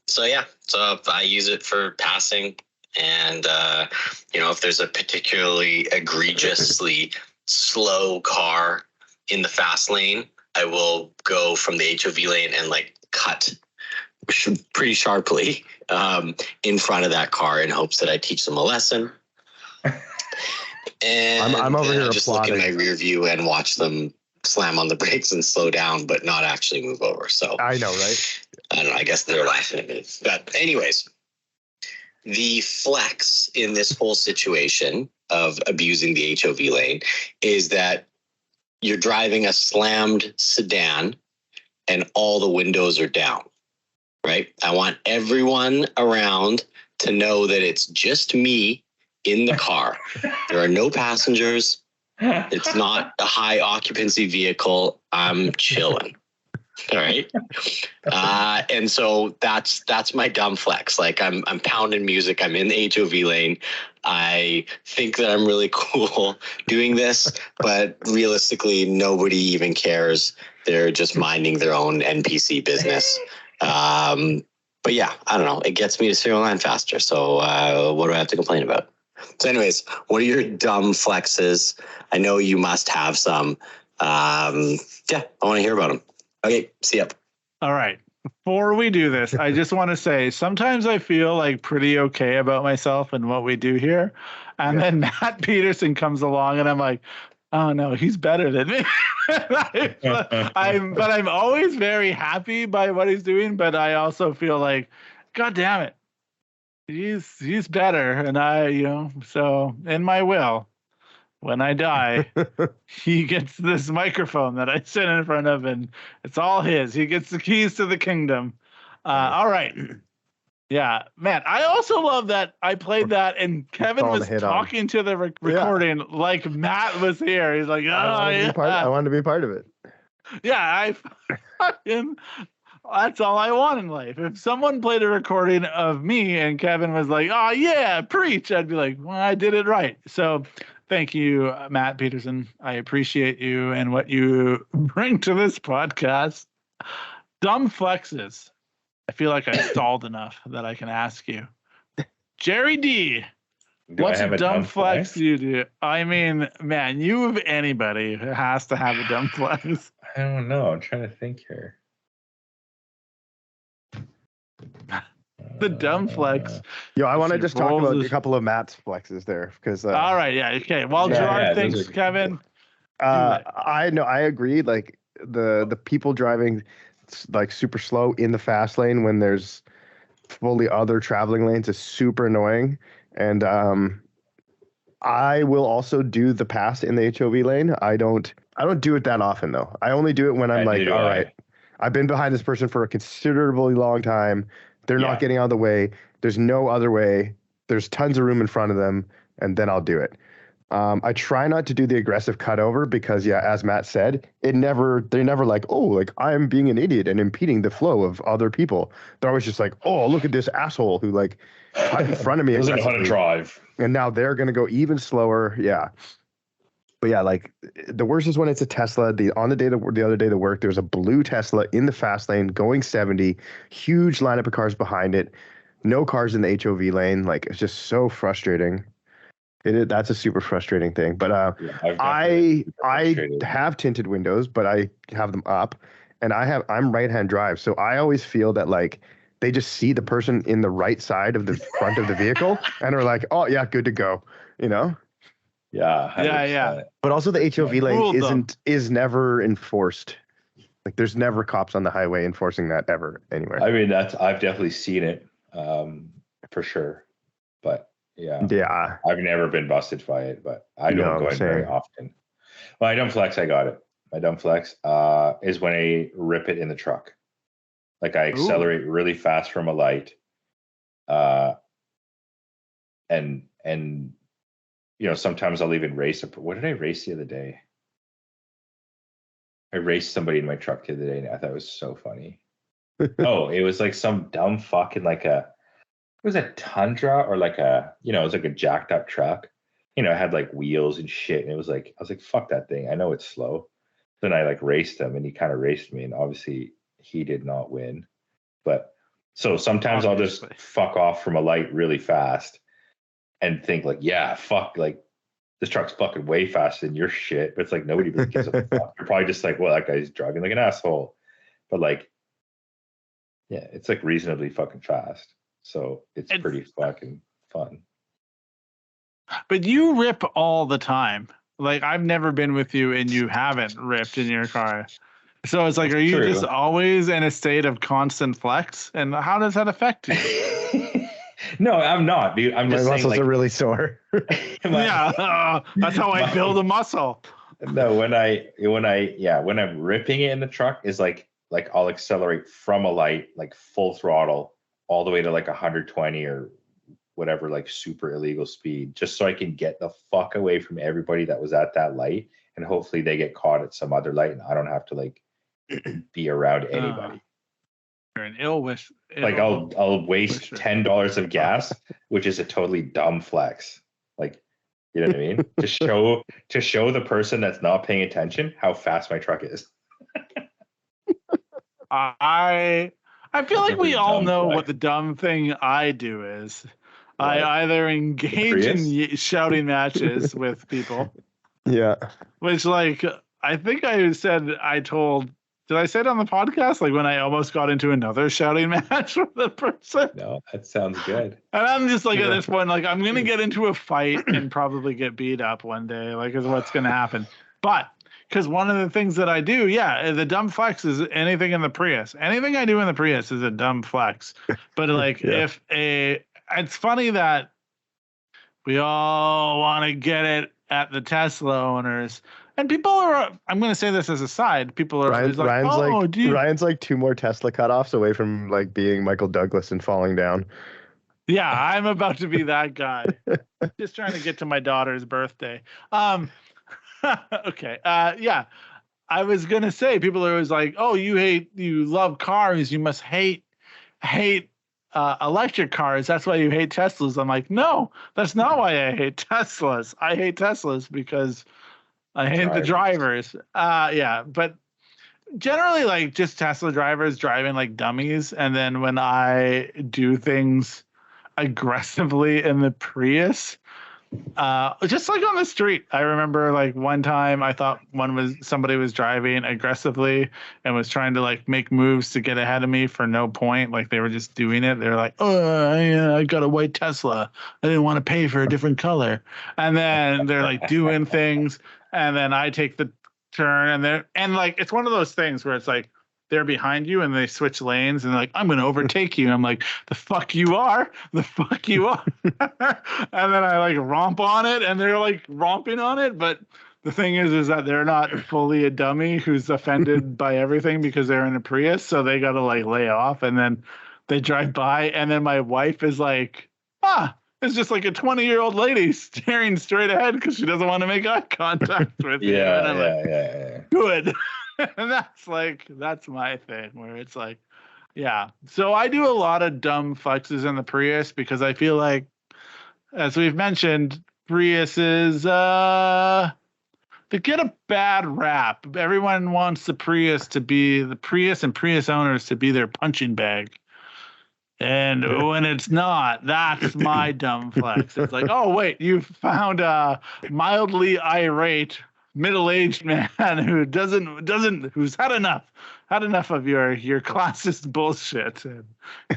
So I use it for passing, and if there's a particularly egregiously slow car in the fast lane, I will go from the HOV lane and cut pretty sharply in front of that car in hopes that I teach them a lesson. And I'm over here just look in my rear view and watch them slam on the brakes and slow down, but not actually move over. So I know, right? I don't know. I guess they're laughing at me. But anyways, the flex in this whole situation of abusing the HOV lane is that you're driving a slammed sedan and all the windows are down, right? I want everyone around to know that it's just me in the car. There are no passengers. It's not a high occupancy vehicle. I'm chilling. All right. And so that's my dumb flex. Like I'm pounding music. I'm in the HOV lane. I think that I'm really cool doing this, but realistically, nobody even cares. They're just minding their own NPC business. But yeah, I don't know. It gets me to SerialNine faster. So what do I have to complain about? So anyways, what are your dumb flexes? I know you must have some. Yeah, I want to hear about them. Okay, see ya. All right. Before we do this, I just want to say sometimes I feel like pretty okay about myself and what we do here. And then Matt Peterson comes along and I'm like, oh no, he's better than me. I'm always very happy by what he's doing, but I also feel like, God damn it. He's better. And so in my will, when I die, he gets this microphone that I sit in front of, and it's all his. He gets the keys to the kingdom. All right. Yeah, man. I also love that I played that, and Kevin was talking to the recording like Matt was here. He's like, I wanted to be part of it. Yeah, that's all I want in life. If someone played a recording of me and Kevin was like, oh, yeah, preach, I'd be like, well, I did it right. So thank you, Matt Peterson. I appreciate you and what you bring to this podcast. Dumb flexes. I feel like I stalled enough that I can ask you. Jerry D, what's a dumb flex you do? I mean, man, you of anybody has to have a dumb flex. I don't know. I'm trying to think here. The dumb flex. Yo, I want to just talk about a couple of Matt's flexes there because. All right, yeah, okay. Well, Gerard thinks, Kevin. I know, I agree. Like the people driving like super slow in the fast lane when there's fully other traveling lanes is super annoying. And I will also do the pass in the HOV lane. I don't do it that often though. I only do it when I'm like, all right, I've been behind this person for a considerably long time. They're not getting out of the way. There's no other way. There's tons of room in front of them, and then I'll do it. I try not to do the aggressive cutover because, as Matt said, they're never like, oh, like I'm being an idiot and impeding the flow of other people. They're always just like, oh, look at this asshole who like cut in front of me. Doesn't know how to drive. And now they're going to go even slower. Yeah. But yeah, like the worst is when it's a Tesla. The other day to work, there was a blue Tesla in the fast lane going 70, huge lineup of cars behind it, no cars in the HOV lane. Like it's just so frustrating. That's a super frustrating thing. But I have tinted windows, but I have them up, and I'm right-hand drive, so I always feel that like they just see the person in the right side of the front of the vehicle and are like, oh yeah, good to go, you know. Yeah. 100%. Yeah. But also the HOV lane is never enforced. Like there's never cops on the highway enforcing that ever anywhere. I mean, I've definitely seen it for sure. But yeah. I've never been busted by it, but I don't go in very often. Well, I don't flex. I got it. My dumb flex is when I rip it in the truck. Like I accelerate really fast from a light. And sometimes I'll even race. What did I race the other day? I raced somebody in my truck the other day, and I thought it was so funny. Oh, it was like some dumb fucking it was a Tundra or it was like a jacked up truck. It had like wheels and shit. And it was like, I was like, fuck that thing. I know it's slow. Then I like raced him and he kind of raced me. And obviously he did not win. But so sometimes I'll just fuck off from a light really fast and think like, yeah, fuck, like this truck's fucking way faster than your shit. But it's like, nobody really gives a fuck. You're probably just like, well, that guy's driving like an asshole. But like, yeah, it's like reasonably fucking fast. So it's pretty fucking fun. But you rip all the time. Like, I've never been with you and you haven't ripped in your car. So it's like, are you just always in a state of constant flex? And how does that affect you? No, I'm not, dude. I'm just saying, muscles are really sore. That's how I build a muscle. No, when I'm ripping it in the truck is like I'll accelerate from a light, like full throttle, all the way to like 120 or whatever, like super illegal speed, just so I can get the fuck away from everybody that was at that light, and hopefully they get caught at some other light, and I don't have to like be around anybody. You're an ill wish. Like I'll waste $10 of gas, which is a totally dumb flex. Like, you know what I mean? to show the person that's not paying attention how fast my truck is. I feel like we all know what the dumb thing I do is. Right. I either engage in shouting matches with people. Yeah. Which, like, I think did I say it on the podcast? Like, when I almost got into another shouting match with a person? No, that sounds good. And I'm just like, at this point, like, I'm going to get into a fight and probably get beat up one day, like, is what's going to happen. But, because one of the things that I do, the dumb flex is anything in the Prius. Anything I do in the Prius is a dumb flex. But, like, it's funny that we all want to get it at the Tesla owners. And people are, I'm going to say this as a side, people are Ryan's like 2 more Tesla cutoffs away from like being Michael Douglas and falling down. Yeah, I'm about to be that guy. Just trying to get to my daughter's birthday. Okay. I was going to say, people are always like, oh, you love cars. You must hate electric cars. That's why you hate Teslas. I'm like, no, that's not why I hate Teslas. I hate Teslas because I hate the drivers. But generally, like, just Tesla drivers driving like dummies. And then when I do things aggressively in the Prius, just like on the street, I remember like one time I thought somebody was driving aggressively and was trying to like make moves to get ahead of me for no point. Like, they were just doing it. They're like, oh, I got a white Tesla. I didn't want to pay for a different color. And then they're like doing things. And then I take the turn, and like, it's one of those things where it's like they're behind you and they switch lanes and they're like, I'm going to overtake you. And I'm like, the fuck you are. And then I like romp on it and they're like romping on it. But the thing is that they're not fully a dummy who's offended by everything because they're in a Prius. So they got to like lay off, and then they drive by, and then my wife is like, it's just like a 20-year-old lady staring straight ahead because she doesn't want to make eye contact with you. And I'm like, good. And that's my thing, where it's like, yeah. So I do a lot of dumb flexes in the Prius because I feel like, as we've mentioned, Priuses, they get a bad rap. Everyone wants the Prius and Prius owners to be their punching bag. And when it's not, that's my dumb flex. It's like, oh, wait, you found a mildly irate middle-aged man who's had enough of your classist bullshit, and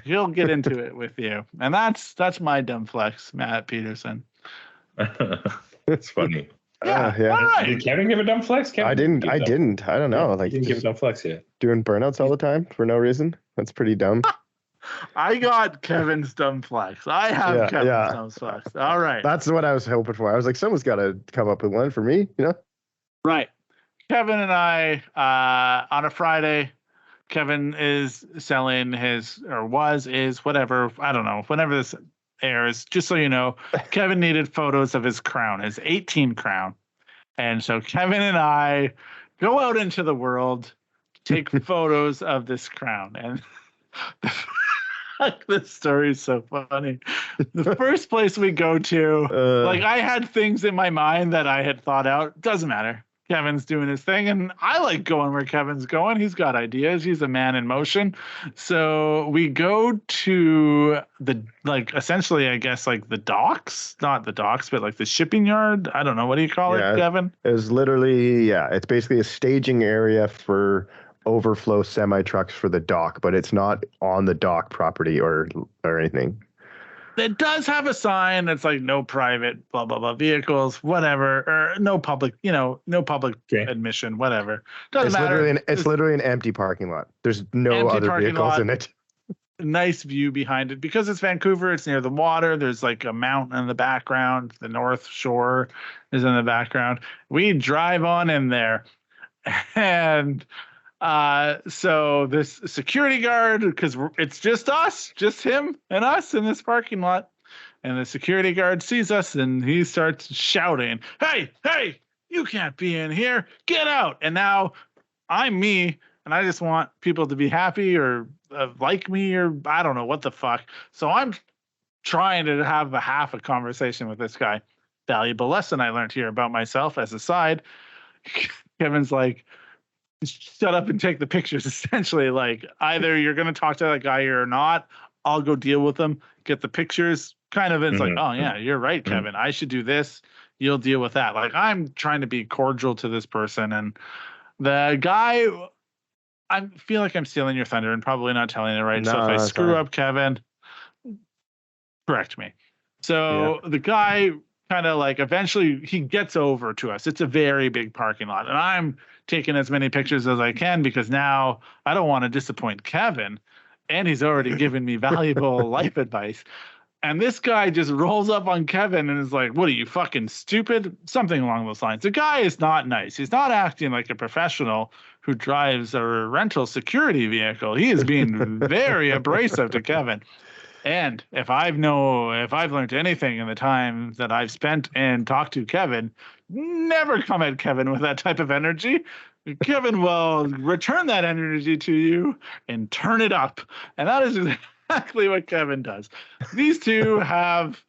he'll get into it with you. And that's my dumb flex, Matt Peterson. That's funny. Yeah. All right. Did Kevin give a dumb flex? Kevin? I didn't. I don't know. Like, you didn't give a dumb flex yet. Doing burnouts all the time for no reason. That's pretty dumb. I got Kevin's dumb flex. I have Kevin's dumb flex. All right. That's what I was hoping for. I was like, someone's got to come up with one for me, you know? Right. Kevin and I, on a Friday, Kevin is selling whatever. I don't know. Whenever this airs, just so you know, Kevin needed photos of his Crown, his 18 Crown. And so Kevin and I go out into the world, take photos of this Crown. And this story is so funny. The first place we go to, like, I had things in my mind that I had thought out. Doesn't matter. Kevin's doing his thing, and I like going where Kevin's going. He's got ideas. He's a man in motion. So we go to essentially, I guess, like the docks, not the docks, but like the shipping yard. I don't know. What do you call it, Kevin? It was literally, it's basically a staging area for overflow semi trucks for the dock, but it's not on the dock property or anything. It does have a sign that's like no private blah blah blah vehicles, whatever, or no public, no public admission, whatever. Doesn't matter. It's literally an empty parking lot. There's no other vehicles in it. Nice view behind it because it's Vancouver. It's near the water. There's like a mountain in the background. The North Shore is in the background. We drive on in there, and so this security guard, because it's just us, just him and us in this parking lot, and the security guard sees us and he starts shouting, "Hey, you can't be in here. Get out!" And now I'm me, and I just want people to be happy or like me, or I don't know what the fuck. So I'm trying to have half a conversation with this guy. Valuable lesson I learned here about myself as a side. Kevin's like, shut up and take the pictures. Essentially, like, either you're going to talk to that guy or not. I'll go deal with them, get the pictures. Kind of, it's like, oh yeah, you're right, Kevin. I should do this. You'll deal with that. Like, I'm trying to be cordial to this person, and the guy, I feel like I'm stealing your thunder and probably not telling it right. No, so if I screw up, Kevin, correct me. So the guy kind of like eventually he gets over to us. It's a very big parking lot, and I'm taking as many pictures as I can because now I don't want to disappoint Kevin, and he's already given me valuable life advice. And this guy just rolls up on Kevin and is like, "What are you, fucking stupid?" Something along those lines. The guy is not nice. He's not acting like a professional who drives a rental security vehicle. He is being very abrasive to Kevin. And if I've learned anything in the time that I've spent and talked to Kevin, never come at Kevin with that type of energy. Kevin will return that energy to you and turn it up. And that is exactly what Kevin does. These two have,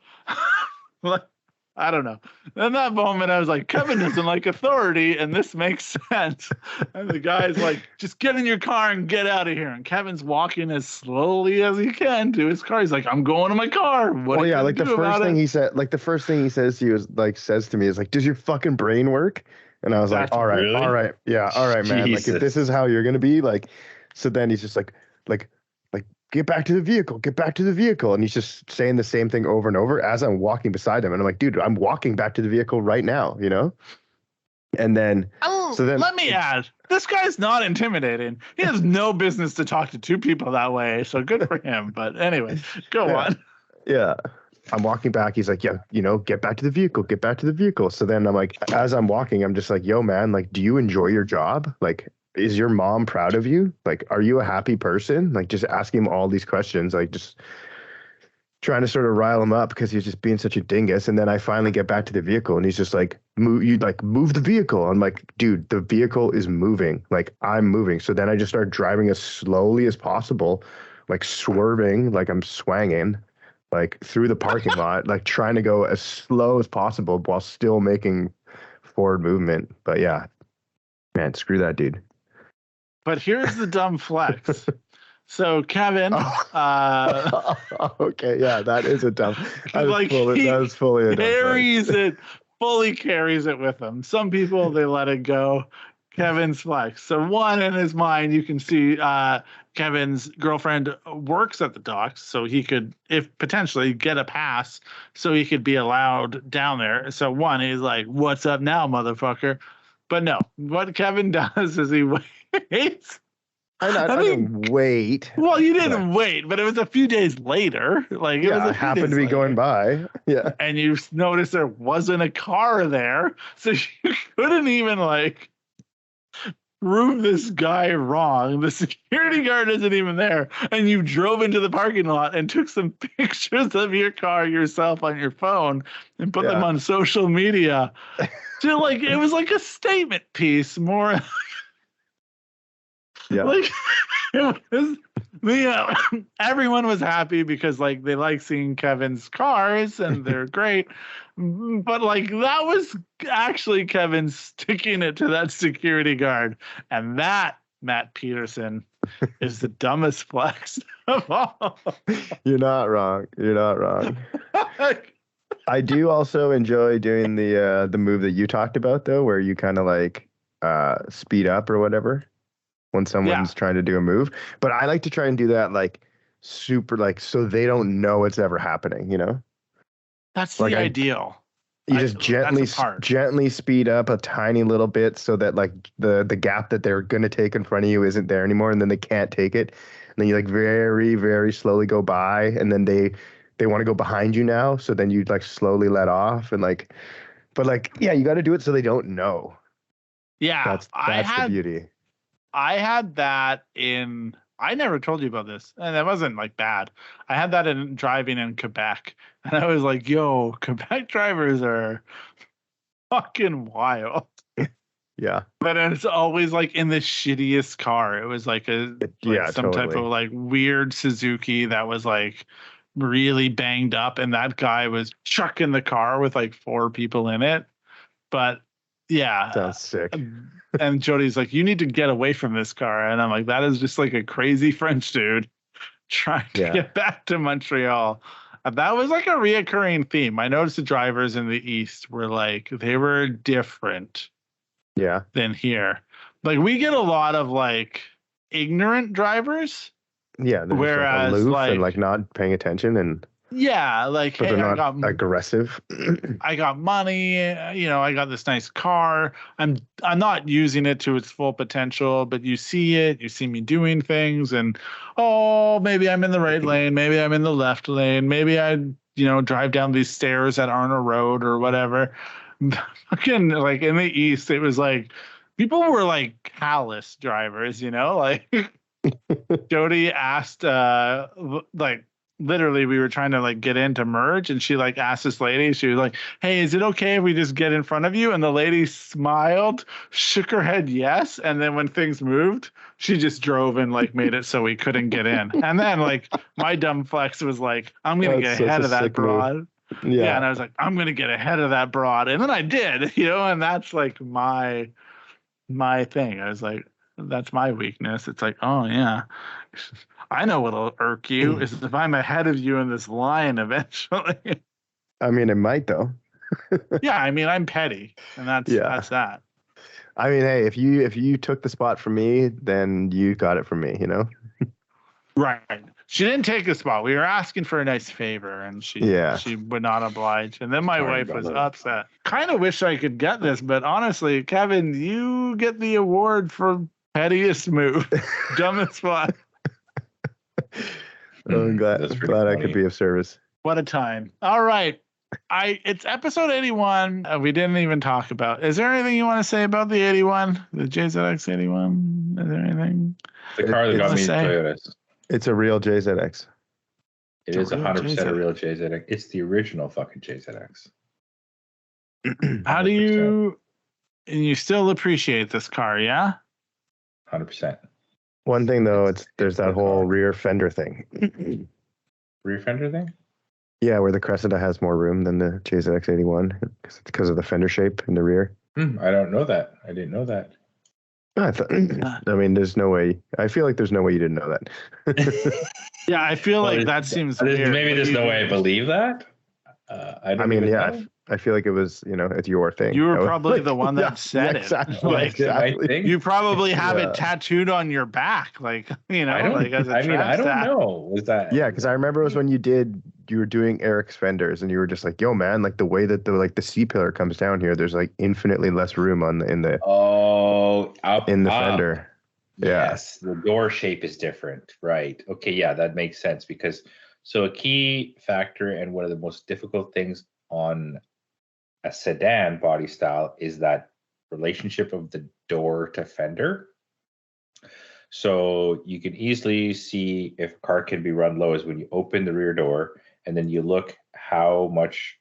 I don't know. In that moment, I was like, Kevin doesn't like authority, and this makes sense. And the guy's like, just get in your car and get out of here. And Kevin's walking as slowly as he can to his car. He's like, I'm going to my car. What are you like the first thing he said, like the first thing he says to you is like, says to me is like, does your fucking brain work? And I was like, all right, yeah, all right, man. Jesus. Like, if this is how you're gonna be, like, so then he's just like, get back to the vehicle. And he's just saying the same thing over and over as I'm walking beside him. And I'm like, dude, I'm walking back to the vehicle right now, And then, let me add, this guy's not intimidating. He has no business to talk to two people that way. So good for him. But anyway, go on. Yeah. I'm walking back. He's like, yeah, get back to the vehicle. So then I'm like, as I'm walking, I'm just like, yo, man, like, do you enjoy your job? Like, is your mom proud of you? Like, are you a happy person? Like, just asking him all these questions, like just trying to sort of rile him up because he's just being such a dingus. And then I finally get back to the vehicle and he's just like, move the vehicle. I'm like, dude, the vehicle is moving. Like, I'm moving. So then I just start driving as slowly as possible, like swerving, like I'm swanging, like through the parking lot, like trying to go as slow as possible while still making forward movement. But yeah, man, screw that dude. But here's the dumb flex. So Kevin, okay, yeah, that is a dumb. That is fully a dumb fully carries it with him. Some people, they let it go. Kevin's flex. So one, in his mind, you can see Kevin's girlfriend works at the docks, so he could, if potentially, get a pass, so he could be allowed down there. So one, he's like, "What's up now, motherfucker?" But no, what Kevin does is he waits. I didn't wait. Well, you didn't wait, but it was a few days later. Like, it was happened to be going by. Yeah. And you noticed there wasn't a car there, so you couldn't even like prove this guy wrong. The security guard isn't even there, and you drove into the parking lot and took some pictures of your car yourself on your phone and put them on social media. So like, it was like a statement piece more. Yeah. Like, it was, everyone was happy because like they like seeing Kevin's cars and they're great. But like, that was actually Kevin sticking it to that security guard. And that, Matt Peterson, is the dumbest flex of all. You're not wrong. I do also enjoy doing the move that you talked about though, where you kind of like speed up or whatever when someone's trying to do a move. But I like to try and do that like super like so they don't know it's ever happening, you know? That's the ideal. You just gently speed up a tiny little bit so that like the gap that they're gonna take in front of you isn't there anymore, and then they can't take it. And then you like very, very slowly go by, and then they want to go behind you now, so then you like slowly let off and like, but like yeah, you got to do it so they don't know. Yeah, that's the beauty. I had that in. I never told you about this, and it wasn't like bad. I had that in driving in Quebec, and I was like, "Yo, Quebec drivers are fucking wild." Yeah, but it's always like in the shittiest car. It was like some type of like weird Suzuki that was like really banged up, and that guy was chucking the car with like 4 people in it. But yeah, sounds sick. And Jody's like, you need to get away from this car. And I'm like, that is just like a crazy French dude trying to get back to Montreal. That was like a reoccurring theme. I noticed the drivers in the East were like, they were different than here. Like we get a lot of like ignorant drivers. Yeah. Whereas like aloof and like not paying attention and. Yeah, like but they're not aggressive. I got money, I got this nice car. I'm not using it to its full potential, but you see me doing things, and maybe I'm in the right lane, maybe I'm in the left lane, maybe I drive down these stairs that aren't a road or whatever. Fucking like in the East, it was like people were like callous drivers, like Jody asked like. Literally, we were trying to like get in to merge, and she like asked this lady, she was like, "Hey, is it okay if we just get in front of you?" And the lady smiled, shook her head yes, and then when things moved, she just drove and like made it so we couldn't get in. And then like my dumb flex was like, "I'm gonna get ahead of that broad." Yeah, and I was like, "I'm gonna get ahead of that broad," and then I did, and that's like my thing. I was like, that's my weakness. It's like, oh yeah. I know what'll irk you is if I'm ahead of you in this line eventually. I mean, it might though. Yeah, I mean, I'm petty, and that's that. I mean, hey, if you took the spot from me, then you got it from me, Right. She didn't take a spot. We were asking for a nice favor, and she would not oblige. And then my wife was upset. Kind of wish I could get this, but honestly, Kevin, you get the award for pettiest move, dumbest spot. I'm glad I could be of service. What a time. All right. It's episode 81. We didn't even talk about. Is there anything you want to say about the 81? The JZX81? Is there anything? The car that got me Toyotas. It's a real JZX. It is 100% a real JZX. It's the original fucking JZX. How do you... And you still appreciate this car, yeah? 100%. One thing though, there's that whole rear fender thing. Rear fender thing? Yeah, where the Cressida has more room than the JZX81 because of the fender shape in the rear. I don't know that. I didn't know that. I mean, there's no way. I feel like there's no way you didn't know that. Yeah, I feel like that seems weird. Maybe there's no way I believe that. I feel like it was, it's your thing. You were probably the one that said it. Exactly. You probably have it tattooed on your back, like, I don't know. Was that? Yeah, because I remember it was when you were doing Eric's fenders, and you were just like, "Yo, man, like the way that the C pillar comes down here, there's like infinitely less room in the fender." Yes, the door shape is different, right? Okay, yeah, that makes sense because a key factor and one of the most difficult things on a sedan body style is that relationship of the door to fender. So you can easily see if a car can be run low is when you open the rear door and then you look how much,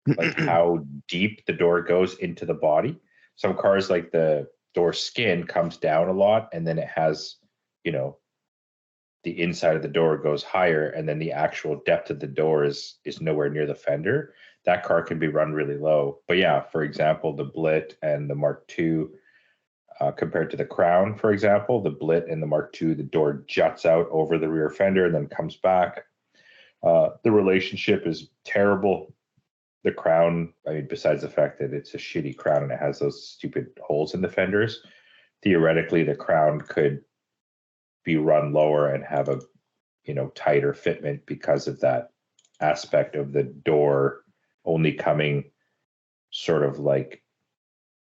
like how deep the door goes into the body. Some cars, like the door skin comes down a lot and then it has, the inside of the door goes higher and then the actual depth of the door is nowhere near the fender. That car can be run really low. But yeah, for example, the Blit and the Mark II, compared to the Crown, for example, the Blit and the Mark II, the door juts out over the rear fender and then comes back. The relationship is terrible. The Crown, besides the fact that it's a shitty Crown and it has those stupid holes in the fenders, theoretically the Crown could be run lower and have a tighter fitment because of that aspect of the door only coming sort of like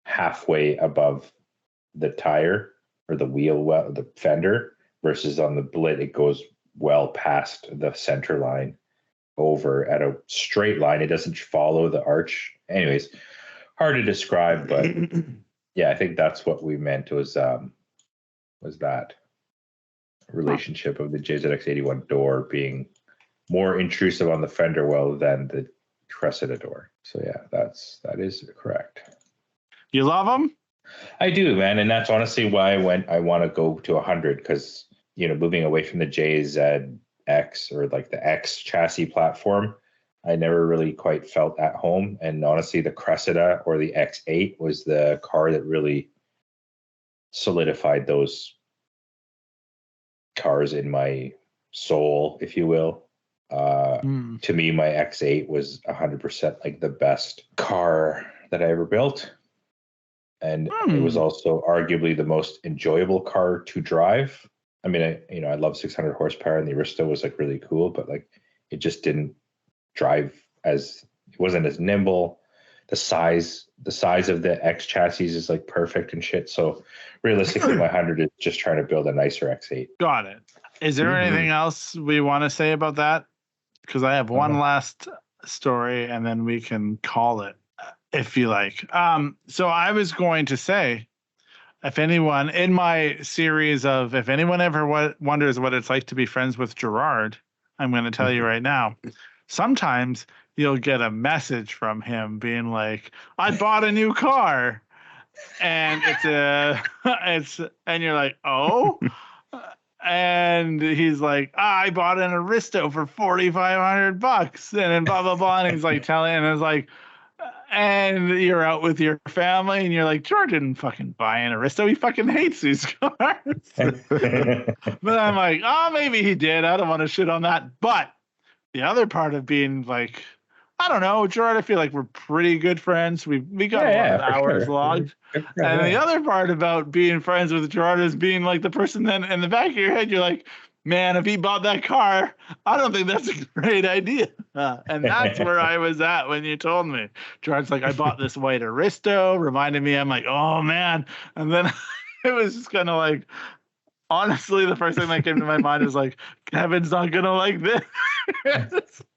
halfway above the tire or the wheel, the fender, versus on the Blit, it goes well past the center line over at a straight line. It doesn't follow the arch. Anyways, hard to describe, but yeah, I think that's what we meant was that relationship of the JZX81 door being more intrusive on the fender well than the Cressida door. So yeah, that is correct. You love them? I do, man, and that's honestly why I want to go to 100, because moving away from the JZX or like the X chassis platform, I never really quite felt at home. And honestly, the Cressida or the X8 was the car that really solidified those cars in my soul, if you will. To me, my X8 was 100% like the best car that I ever built. And it was also arguably the most enjoyable car to drive. I mean, I love 600 horsepower, and the Aristo was like really cool, but like it just didn't drive it wasn't as nimble. The size of the X chassis is like perfect and shit. So realistically, my 100 is just trying to build a nicer X8. Got it. Is there anything else we want to say about that? Because I have one last story, and then we can call it if you like. So I was going to say, if anyone in my series of, if anyone ever wonders what it's like to be friends with Gerard, I'm going to tell you right now, sometimes you'll get a message from him being like, I bought a new car. And and you're like, oh, and he's like, I bought an Aristo for $4,500, and then blah blah blah, and he's like telling, and it's like, and you're out with your family, and you're like, George didn't fucking buy an Aristo, he fucking hates these cars. But I'm like, oh, maybe he did. I don't want to shit on that. But the other part of being like, I don't know, Gerard, I feel like we're pretty good friends. We got a lot of hours logged. And the other part about being friends with Gerard is being like the person then in the back of your head, you're like, man, if he bought that car, I don't think that's a great idea. And that's where I was at when you told me. Gerard's like, I bought this white Aristo, reminded me, I'm like, oh man. And then it was just kind of like, honestly, the first thing that came to my mind is like, Kevin's not going to like this.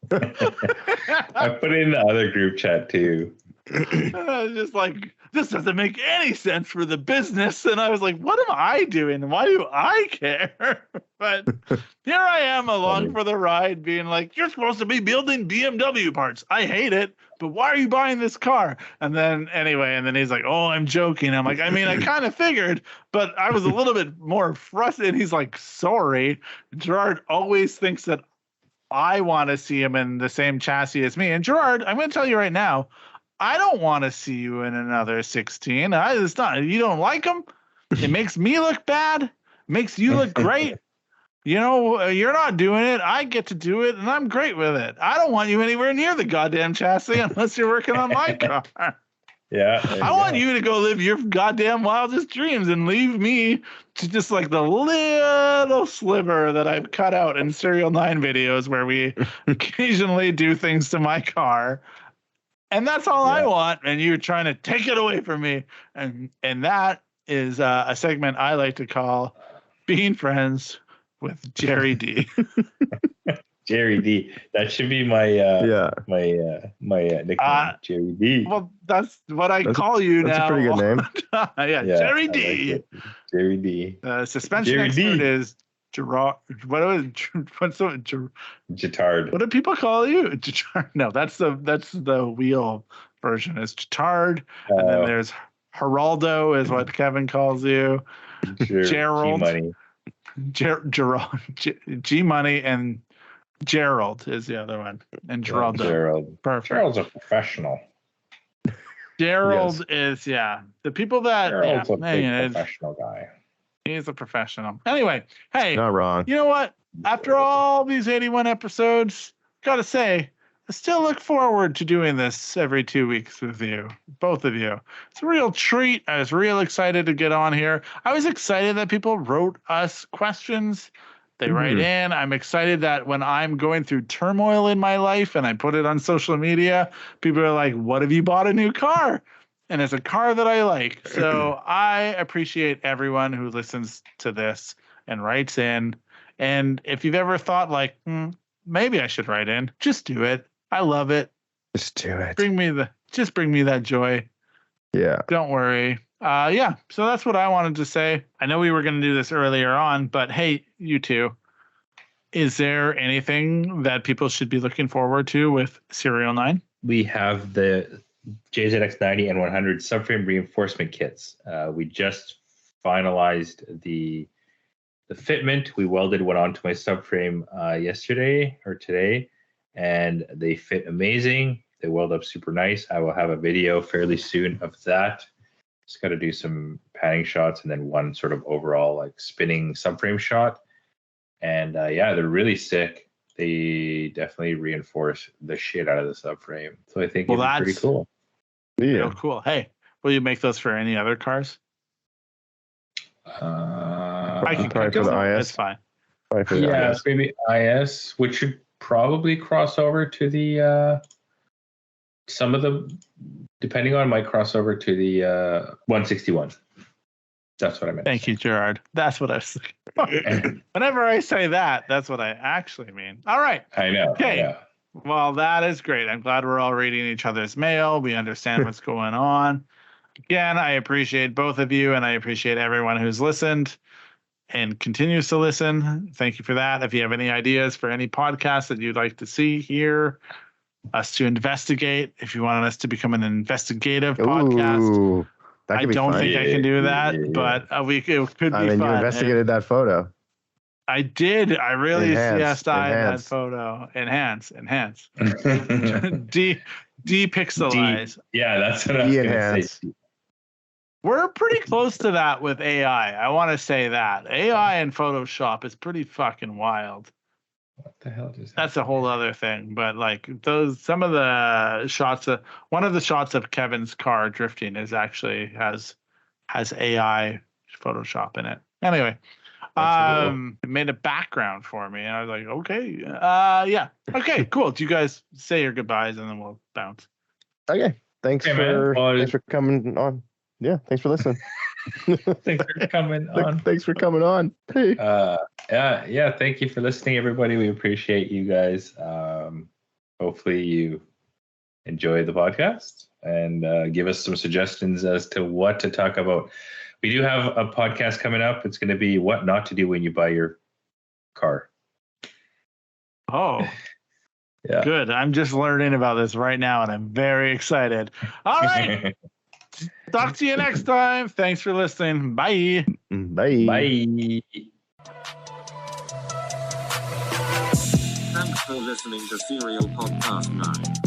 I put it in the other group chat too. Just like, this doesn't make any sense for the business. And I was like, what am I doing? Why do I care? But here I am along for the ride being like, you're supposed to be building BMW parts. I hate it, but why are you buying this car? And then he's like, oh, I'm joking. I'm like, I mean, I kind of figured, but I was a little bit more frustrated. He's like, sorry. Gerard always thinks that I want to see him in the same chassis as me. And Gerard, I'm going to tell you right now, I don't want to see you in another 16. It's not, you don't like them. It makes me look bad. Makes you look great. You're not doing it. I get to do it, and I'm great with it. I don't want you anywhere near the goddamn chassis unless you're working on my car. Yeah. I want you to go live your goddamn wildest dreams and leave me to just like the little sliver that I've cut out in SerialNine videos where we occasionally do things to my car. And that's all I want. And you're trying to take it away from me. And that is a segment I like to call Being Friends with Jerry D. Jerry D. That should be my my nickname, Jerry D. Well, that's what I call you now. That's a pretty good name. Jerry D. Like Jerry D. Suspension Jerry expert D. is Gerard. Jitard. What do people call you? Jitard. No, that's the wheel version. Is Jitard, and then there's Geraldo is what Kevin calls you. Gerald. G-Money. G-Money and Gerald is the other one, and Geraldo. Gerald. Perfect. Gerald's a professional. Gerald is the people that Gerald's a big professional guy. He's a professional. Anyway, hey, not wrong. You know what? After all these 81 episodes, gotta say, I still look forward to doing this every 2 weeks with you, both of you. It's a real treat. I was real excited to get on here. I was excited that people wrote us questions They write in. I'm excited that when I'm going through turmoil in my life and I put it on social media, people are like, what have you bought a new car? And it's a car that I like. So I appreciate everyone who listens to this and writes in. And if you've ever thought like, maybe I should write in, just do it. I love it. Just do it. Bring me that joy. Yeah. Don't worry. So that's what I wanted to say. I know we were going to do this earlier on, but hey, you two, is there anything that people should be looking forward to with SerialNine? We have the JZX80 and 100 subframe reinforcement kits. We just finalized the fitment. We welded one onto my subframe yesterday or today, and they fit amazing. They weld up super nice. I will have a video fairly soon of that. Just got to do some panning shots and then one sort of overall like spinning subframe shot. And they're really sick. They definitely reinforce the shit out of the subframe. So I think it's pretty cool. Yeah, real cool. Hey, will you make those for any other cars? I can probably for the IS. That's fine. Maybe IS, which should probably cross over to the some of the, depending on, might cross over to the 161. That's what I meant. Thank you, Gerard. That's what I was thinking. Whenever I say that, that's what I actually mean. All right. I know. Okay. Well, that is great. I'm glad we're all reading each other's mail. We understand what's going on. Again, I appreciate both of you, and I appreciate everyone who's listened and continues to listen. Thank you for that. If you have any ideas for any podcasts that you'd like to see here, us to investigate, if you want us to become an investigative podcast, I don't think I can do that, but it could be fun. You investigated that photo. I did. I really CSI'd that photo. Enhance. Depixelize. That's what I was going to say. We're pretty close to that with AI. I want to say that. AI in Photoshop is pretty fucking wild. What the hell does that? That's a whole other thing. But like some of the shots, one of the shots of Kevin's car drifting is actually has AI Photoshop in it. Anyway, it made a background for me, and I was like, okay, okay, cool. Do you guys say your goodbyes and then we'll bounce? Okay, thanks for coming on. Yeah, thanks for listening. Thanks for coming on. Thanks for coming on. Hey. Thank you for listening, everybody. We appreciate you guys. Hopefully you enjoy the podcast and give us some suggestions as to what to talk about. We do have a podcast coming up. It's going to be what not to do when you buy your car. Oh, yeah. Good. I'm just learning about this right now, and I'm very excited. All right. Talk to you next time. Thanks for listening. Bye. Bye. Thanks for listening to Serial Podcast 9.